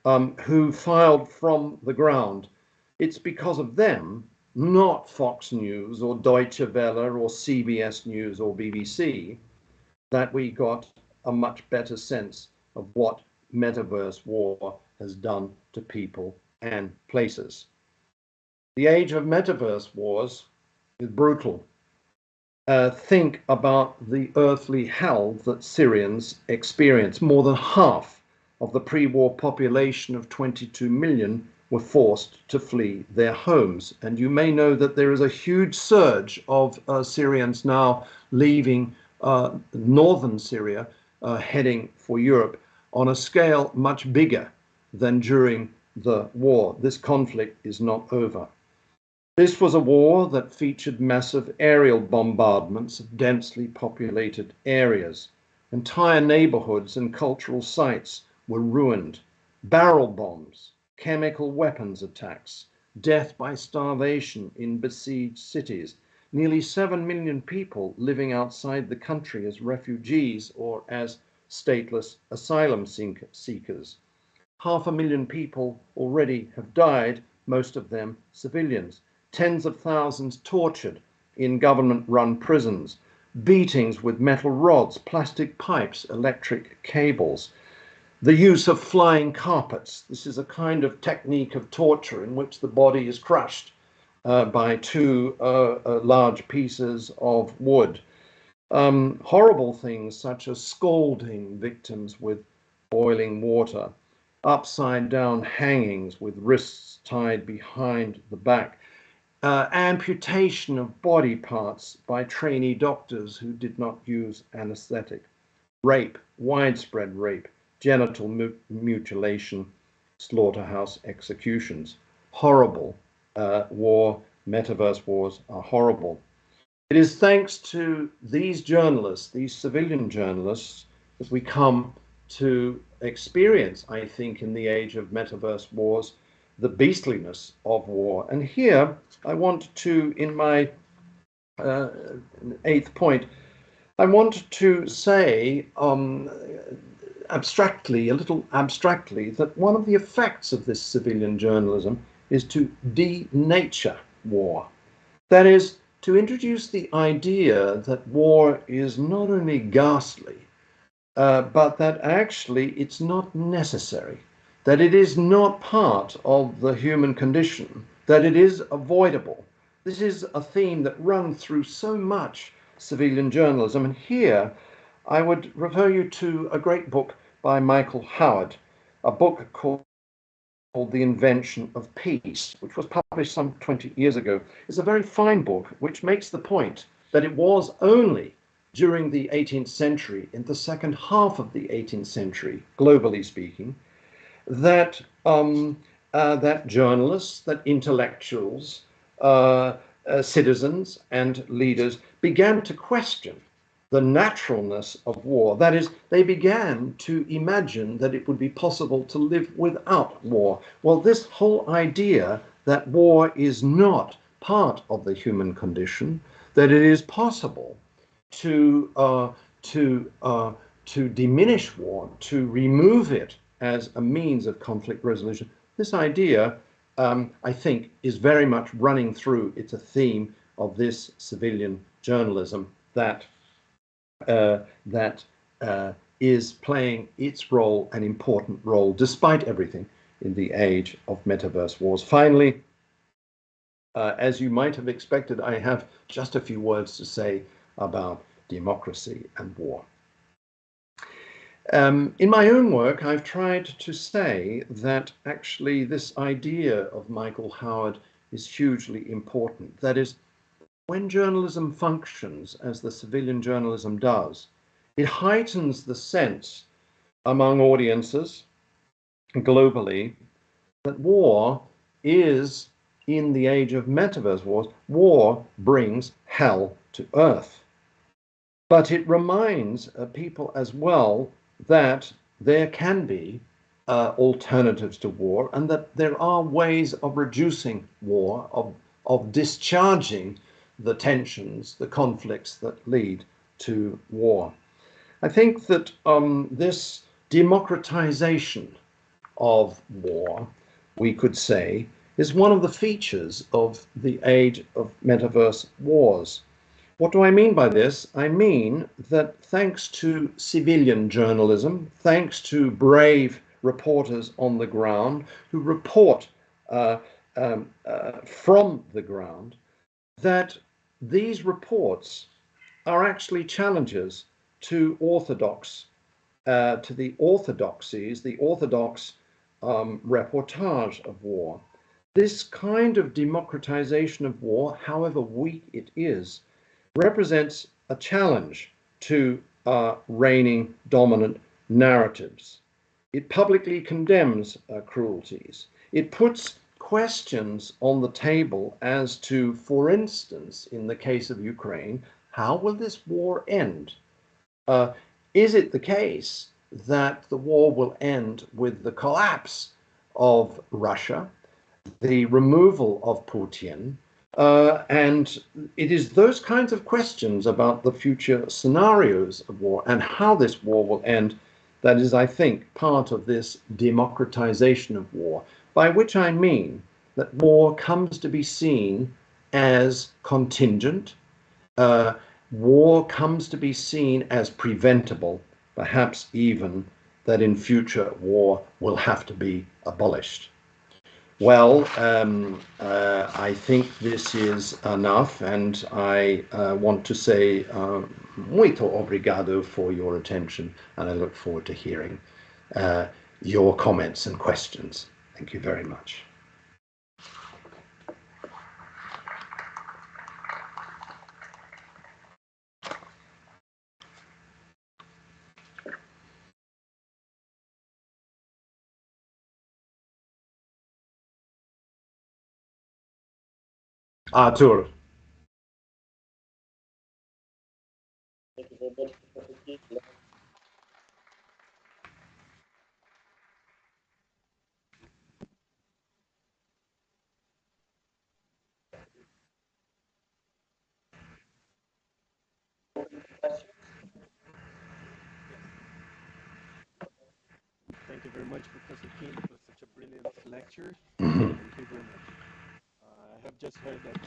who filed from the ground. It's because of them, not Fox News or Deutsche Welle or CBS News or BBC, that we got a much better sense of what metaverse war has done to people and places. The age of metaverse wars is brutal. Think about the earthly hell that Syrians experience. More than half of the pre-war population of 22 million were forced to flee their homes. And you may know that there is a huge surge of Syrians now leaving northern Syria, heading for Europe on a scale much bigger than during the war. This conflict is not over. This was a war that featured massive aerial bombardments of densely populated areas. Entire neighborhoods and cultural sites were ruined. Barrel bombs, chemical weapons attacks, death by starvation in besieged cities, nearly 7 million people living outside the country as refugees or as stateless asylum seekers. 500,000 people already have died, most of them civilians. Tens of thousands tortured in government-run prisons, beatings with metal rods, plastic pipes, electric cables. The use of flying carpets. This is a kind of technique of torture in which the body is crushed by two large pieces of wood. Horrible things such as scalding victims with boiling water, upside down hangings with wrists tied behind the back, amputation of body parts by trainee doctors who did not use anesthetic, rape, widespread rape, genital mutilation, slaughterhouse executions. Horrible war, Metaverse wars are horrible. It is thanks to these journalists, these civilian journalists, that we come to experience, I think, in the age of Metaverse wars, the beastliness of war. And here I want to, in my 8th point, I want to say abstractly, a little abstractly, that one of the effects of this civilian journalism is to denature war. That is, to introduce the idea that war is not only ghastly, but that actually it's not necessary, that it is not part of the human condition, that it is avoidable. This is a theme that runs through so much civilian journalism. And here I would refer you to a great book by Michael Howard, a book called The Invention of Peace, which was published some 20 years ago. It's a very fine book which makes the point that it was only during the 18th century, in the second half of the 18th century, globally speaking, that that journalists, that intellectuals, citizens and leaders began to question the naturalness of war. That is, they began to imagine that it would be possible to live without war. Well, this whole idea that war is not part of the human condition, that it is possible to diminish war, to remove it as a means of conflict resolution, this idea, I think, is very much running through. It's a theme of this civilian journalism that is playing its role, an important role, despite everything, in the age of Metaverse wars. Finally, as you might have expected, I have just a few words to say about democracy and war. In my own work, I've tried to say that actually this idea of Michael Howard is hugely important. That is, when journalism functions as the civilian journalism does, it heightens the sense among audiences globally that war is, in the age of Metaverse wars, war brings hell to earth. But it reminds people as well that there can be alternatives to war, and that there are ways of reducing war, of discharging the tensions, the conflicts that lead to war. I think that this democratization of war, we could say, is one of the features of the age of Metaverse wars. What do I mean by this? I mean that thanks to civilian journalism, thanks to brave reporters on the ground who report from the ground, that these reports are actually challenges to orthodox, to the orthodoxies, the orthodox reportage of war. This kind of democratization of war, however weak it is, represents a challenge to reigning dominant narratives. It publicly condemns cruelties. It puts questions on the table as to, for instance, in the case of Ukraine, how will this war end? Is it the case that the war will end with the collapse of Russia, the removal of Putin, and it is those kinds of questions about the future scenarios of war and how this war will end that is, I think, part of this democratization of war, by which I mean that war comes to be seen as contingent, war comes to be seen as preventable, perhaps even that in future war will have to be abolished. Well, I think this is enough, and I want to say muito obrigado for your attention, and I look forward to hearing your comments and questions. Thank you very much. Arthur. Thank you very much, Professor Keane. Thank you very much, Professor Keane, for such a brilliant lecture. Thank you very much. I have just heard that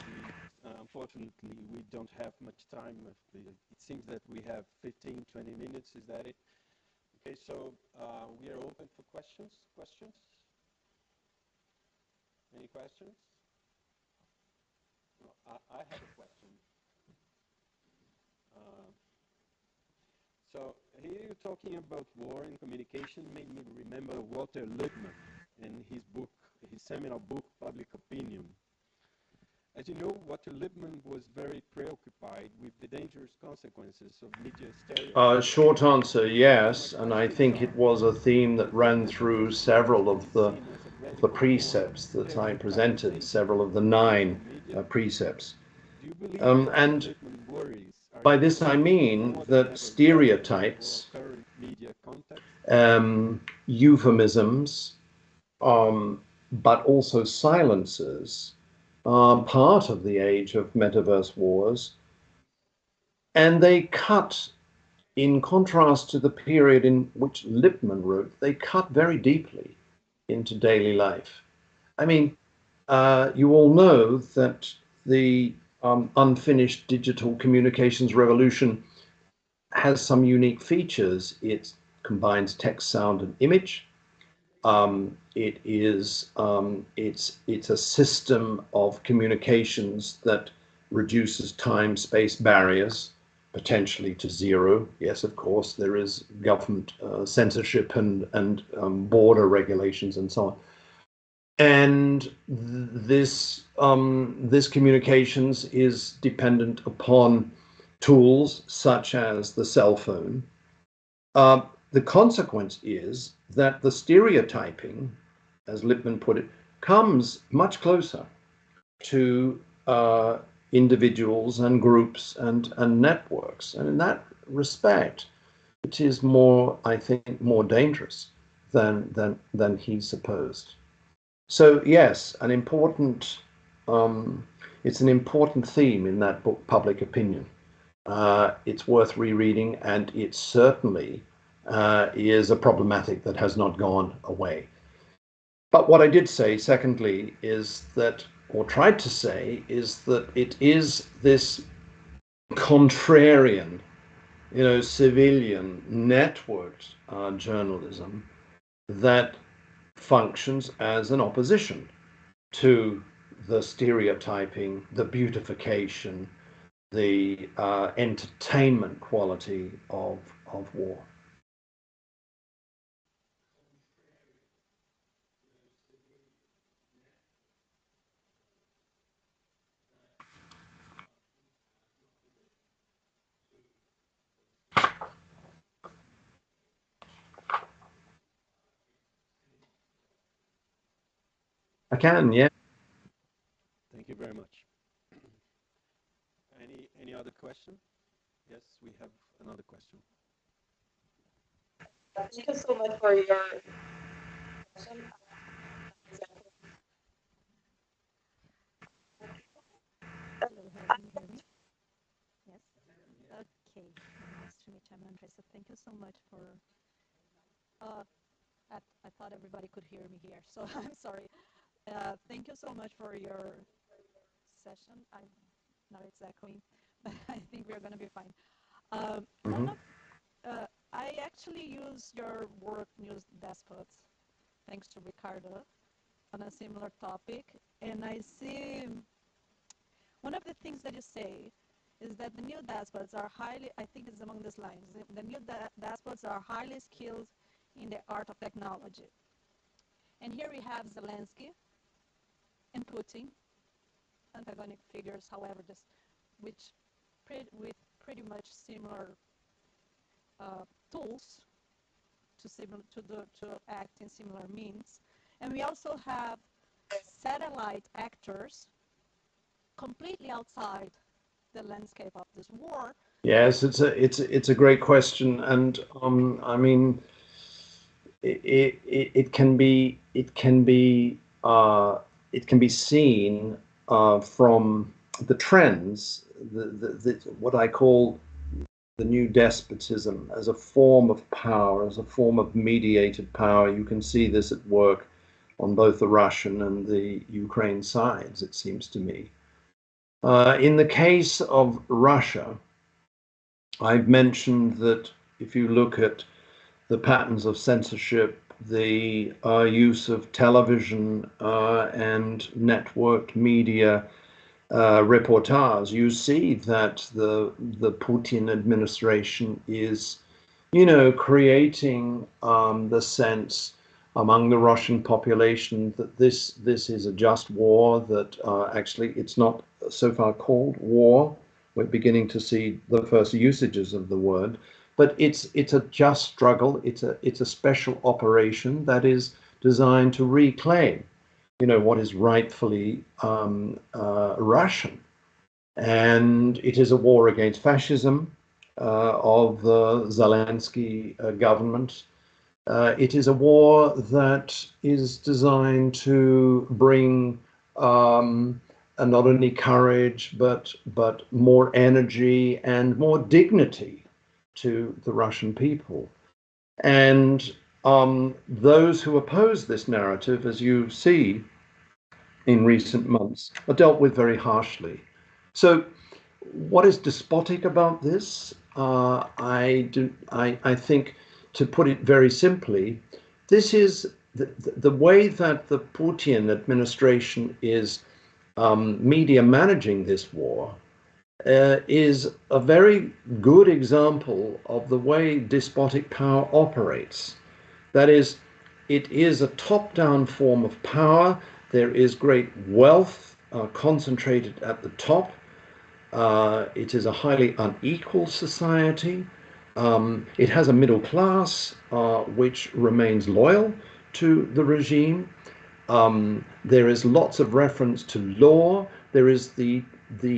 unfortunately, we don't have much time. It seems that we have 15, 20 minutes. Is that it? Okay, so we are open for questions. Any questions? No, I have a question. So here you're talking about war and communication made me remember Walter Lippmann and his book, his seminal book, Public Opinion. As you know, Walter Lippmann was very preoccupied with the dangerous consequences of media stereotypes. Short answer, yes, and I think it was a theme that ran through several of the precepts that I presented, several of the 9 precepts. And by this I mean that stereotypes, euphemisms, but also silences are part of the age of Metaverse Wars, and they cut, in contrast to the period in which Lippmann wrote, they cut very deeply into daily life. I mean, you all know that the unfinished digital communications revolution has some unique features. It combines text, sound, and image. It's a system of communications that reduces time, space barriers, potentially to zero. Yes, of course, there is government censorship and border regulations and so on. And this communications is dependent upon tools such as the cell phone. The consequence is that the stereotyping, as Lippmann put it, comes much closer to individuals and groups and networks. And in that respect, it is more, I think, more dangerous than he supposed. So yes, it's an important theme in that book, Public Opinion. It's worth rereading, and it certainly is a problematic that has not gone away. But what I did say, secondly, is that, or tried to say, is that it is this contrarian, civilian, networked journalism that functions as an opposition to the stereotyping, the beautification, the entertainment quality of war. I can, yeah. Thank you very much. Any other question? Yes, we have another question. Thank you so much for your question. Hello, can you hear me? Yes? Okay, nice to meet you. I'm Andressa. Thank you so much for, I thought everybody could hear me here, so I'm sorry. Thank you so much for your session. I'm not exactly, but I think we're going to be fine. I actually use your work, News Despots, thanks to Ricardo, on a similar topic, and I see one of the things that you say is that the new despots are highly, I think it's among these lines, the new despots are highly skilled in the art of technology. And here we have Zelensky and Putin, antagonic figures, however, with pretty much similar tools to act in similar means. And we also have satellite actors completely outside the landscape of this war. Yes, it's a great question, and I mean, it can be seen from the trends, what I call the new despotism as a form of power, as a form of mediated power. You can see this at work on both the Russian and the Ukraine sides, it seems to me. In the case of Russia, I've mentioned that if you look at the patterns of censorship, the use of television and networked media reportage, you see that the Putin administration is, creating the sense among the Russian population that this is a just war, that actually it's not so far called war. We're beginning to see the first usages of the word, but it's a just struggle. It's a special operation that is designed to reclaim, what is rightfully Russian. And it is a war against fascism of the Zelensky government. It is a war that is designed to bring not only courage, but more energy and more dignity to the Russian people. And those who oppose this narrative, as you see in recent months, are dealt with very harshly. So what is despotic about this? I think, to put it very simply, this is the way that the Putin administration is media managing this war is a very good example of the way despotic power operates. That is, it is a top-down form of power. There is great wealth concentrated at the top. It is a highly unequal society. It has a middle class which remains loyal to the regime. There is lots of reference to law. There is the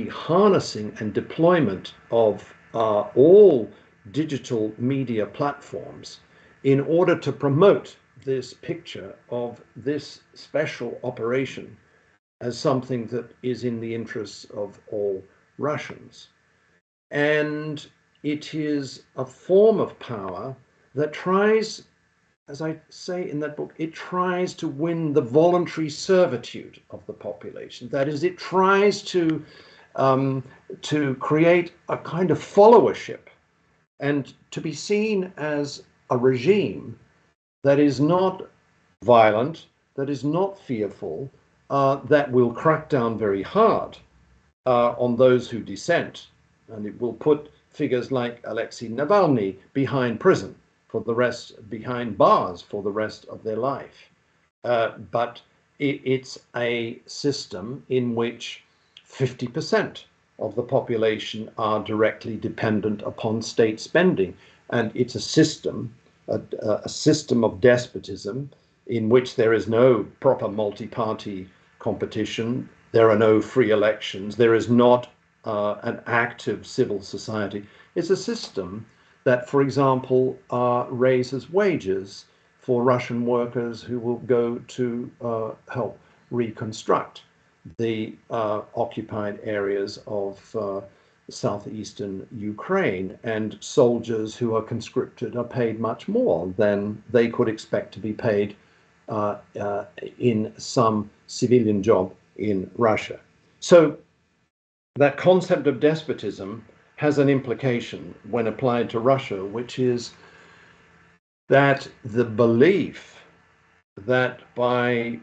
harnessing and deployment of all digital media platforms in order to promote this picture of this special operation as something that is in the interests of all Russians. And it is a form of power that tries, as I say in that book, it tries to win the voluntary servitude of the population. That is, it tries to create a kind of followership and to be seen as a regime that is not violent, that is not fearful, that will crack down very hard on those who dissent. And it will put figures like Alexei Navalny behind prison for the rest, behind bars for the rest of their life. But it's a system in which 50% of the population are directly dependent upon state spending. And it's a system of despotism in which there is no proper multi-party competition, there are no free elections, there is not an active civil society. It's a system that, for example, raises wages for Russian workers who will go to help reconstruct the occupied areas of southeastern Ukraine, and soldiers who are conscripted are paid much more than they could expect to be paid in some civilian job in Russia. So that concept of despotism has an implication when applied to Russia, which is that the belief that by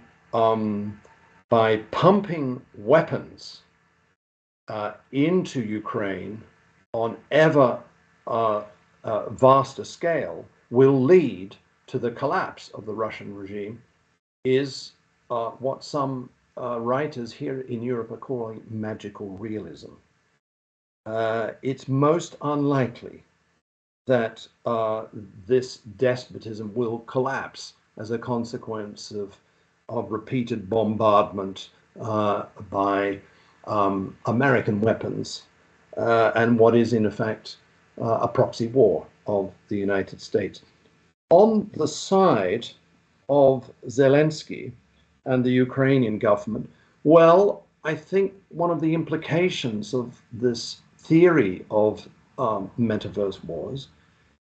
pumping weapons into Ukraine on ever vaster scale will lead to the collapse of the Russian regime is what some writers here in Europe are calling magical realism. It's most unlikely that this despotism will collapse as a consequence of repeated bombardment by American weapons and what is in effect a proxy war of the United States. On the side of Zelensky and the Ukrainian government, well, I think one of the implications of this theory of Metaverse Wars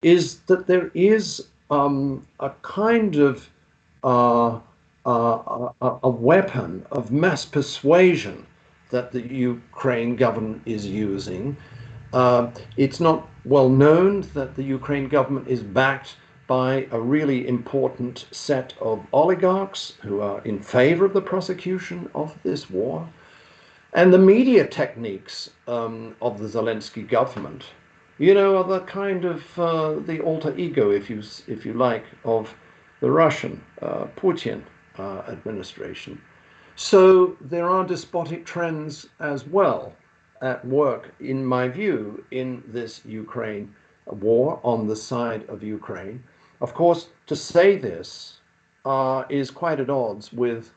is that there is a kind of a weapon of mass persuasion that the Ukraine government is using. It's not well known that the Ukraine government is backed by a really important set of oligarchs who are in favor of the prosecution of this war. And the media techniques of the Zelensky government, you know, are the kind of the alter ego, if you like, of the Russian Putin administration. So there are despotic trends as well at work, in my view, in this Ukraine war on the side of Ukraine. Of course, to say this is quite at odds with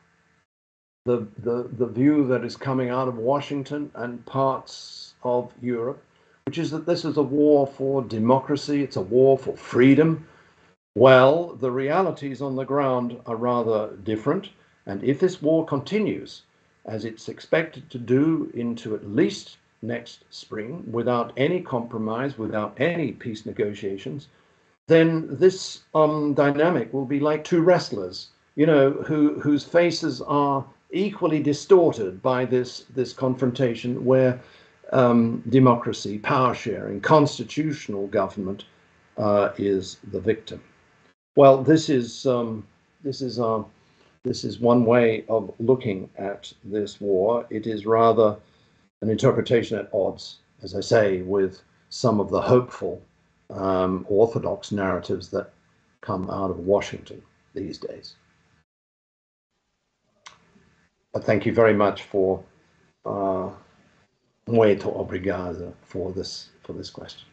the view that is coming out of Washington and parts of Europe, which is that this is a war for democracy, it's a war for freedom. Well, the realities on the ground are rather different, and if this war continues, as it's expected to do into at least next spring, without any compromise, without any peace negotiations, then this dynamic will be like two wrestlers, you know, whose faces are equally distorted by this confrontation where democracy, power sharing, constitutional government is the victim. Well, this is one way of looking at this war. It is rather an interpretation at odds, as I say, with some of the hopeful orthodox narratives that come out of Washington these days. But thank you very much for muito obrigado for this question.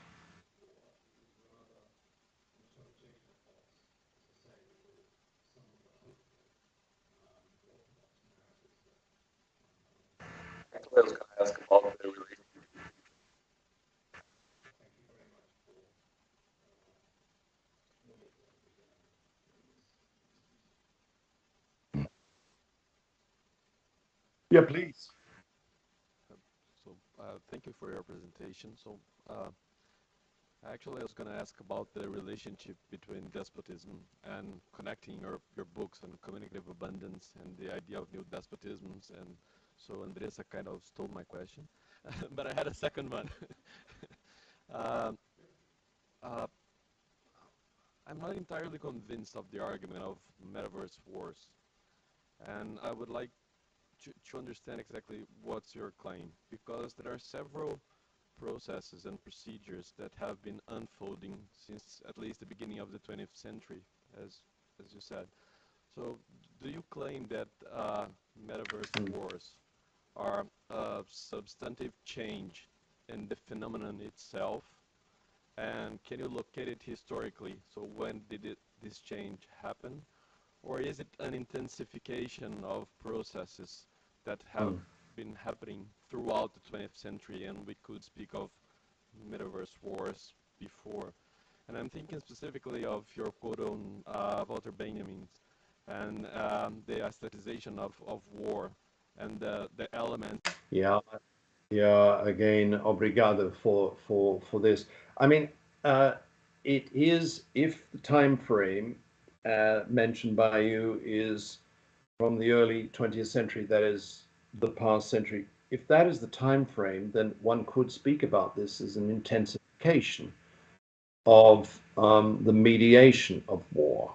I was going to ask about the relationship. Yeah, please. So thank you for your presentation. So actually, I was going to ask about the relationship between despotism and connecting your books on communicative abundance and the idea of new despotisms. And so Andressa kind of stole my question, but I had a second one. I'm not entirely convinced of the argument of Metaverse Wars, and I would like to understand exactly what's your claim, because there are several processes and procedures that have been unfolding since at least the beginning of the 20th century, as you said. So do you claim that Metaverse Wars are a substantive change in the phenomenon itself? And can you locate it historically? So when did this change happen? or is it an intensification of processes that have been happening throughout the 20th century, and we could speak of Metaverse Wars before? And I'm thinking specifically of your quote on Walter Benjamin and the aestheticization of war and the elements. Yeah, again, obrigado for this. I mean, it is, if the time frame mentioned by you is from the early 20th century, that is the past century, if that is the time frame, then one could speak about this as an intensification of the mediation of war.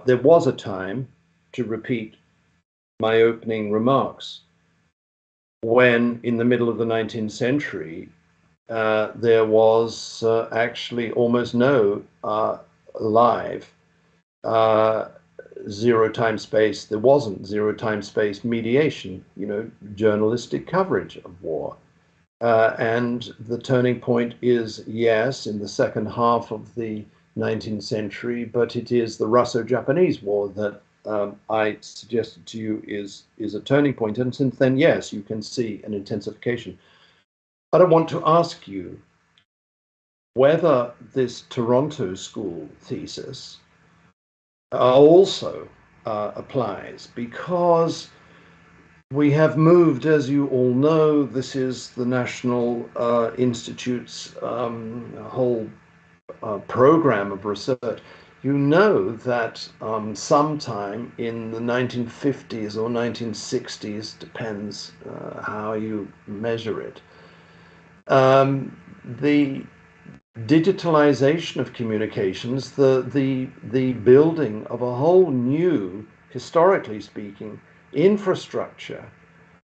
There was a time, to repeat my opening remarks, when in the middle of the 19th century, there was actually almost no live zero time space. There wasn't zero time space mediation, journalistic coverage of war. And the turning point is, yes, in the second half of the 19th century, but it is the Russo-Japanese War that I suggested to you is a turning point. And since then, yes, you can see an intensification. But I want to ask you whether this Toronto School thesis also applies, because we have moved, as you all know, this is the National Institute's whole program of research. You know that sometime in the 1950s or 1960s, depends how you measure it, the digitalization of communications, the building of a whole new, historically speaking, infrastructure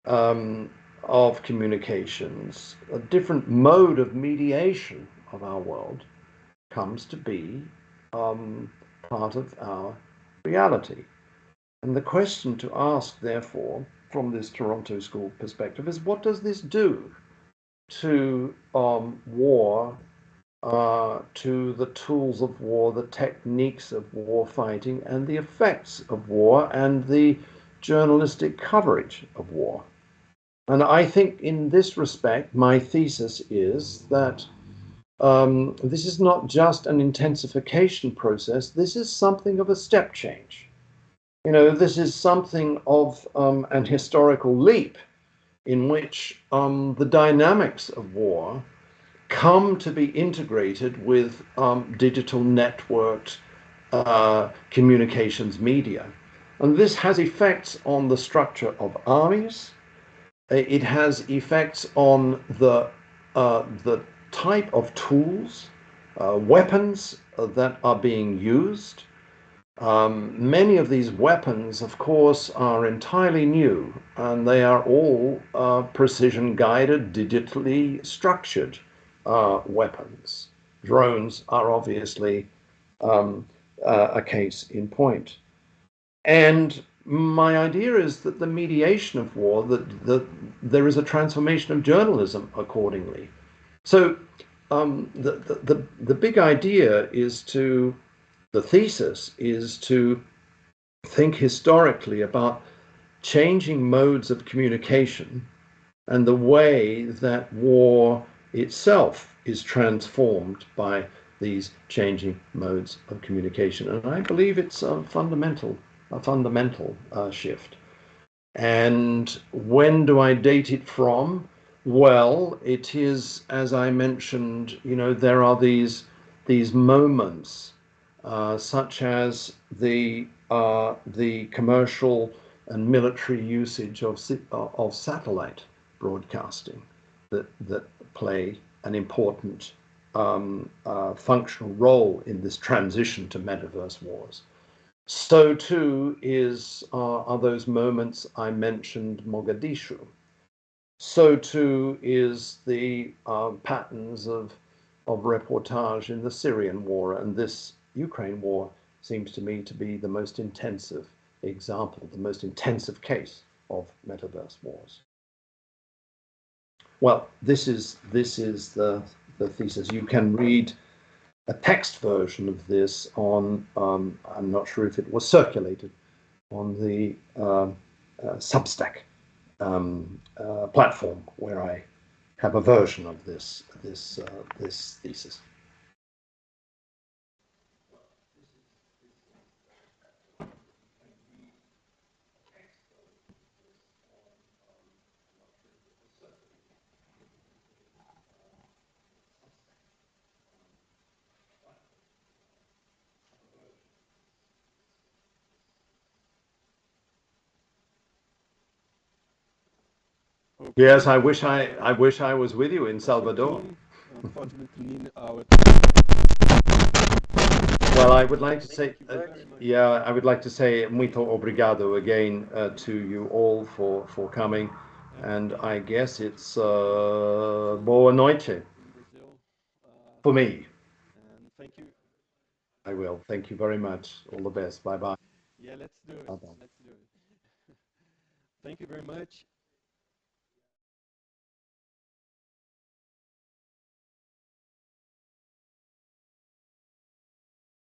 of communications, a different mode of mediation of our world, comes to be part of our reality. And the question to ask, therefore, from this Toronto School perspective is, what does this do to war, to the tools of war, the techniques of war fighting, and the effects of war, and the journalistic coverage of war? And I think in this respect, my thesis is that this is not just an intensification process, this is something of a step change. This is something of an historical leap in which the dynamics of war come to be integrated with digital networked communications media. And this has effects on the structure of armies. It has effects on the type of tools, weapons that are being used. Many of these weapons, of course, are entirely new, and they are all precision-guided, digitally structured weapons. Drones are obviously a case in point. And my idea is that the mediation of war, that there is a transformation of journalism accordingly. So the big idea is the thesis is to think historically about changing modes of communication and the way that war itself is transformed by these changing modes of communication. And I believe it's a fundamental shift. And when do I date it from? Well, it is, as I mentioned, there are these moments, such as the commercial and military usage of satellite broadcasting that play an important functional role in this transition to Metaverse Wars. So too are those moments I mentioned, Mogadishu. So too is the patterns of reportage in the Syrian war, and this Ukraine war seems to me to be the most intensive example, the most intensive case of Metaverse Wars. Well, this is the thesis. You can read a text version of this on, I'm not sure if it was circulated, on the Substack platform, where I have a version of this thesis. Yes, I wish I was with you in Salvador. Well, I would like to say, I would like to say muito obrigado again to you all for coming, and I guess it's boa noite for me. Thank you. I will. Thank you very much. All the best. Bye bye. Yeah, let's do it. Bye-bye. Let's do it. Thank you very much.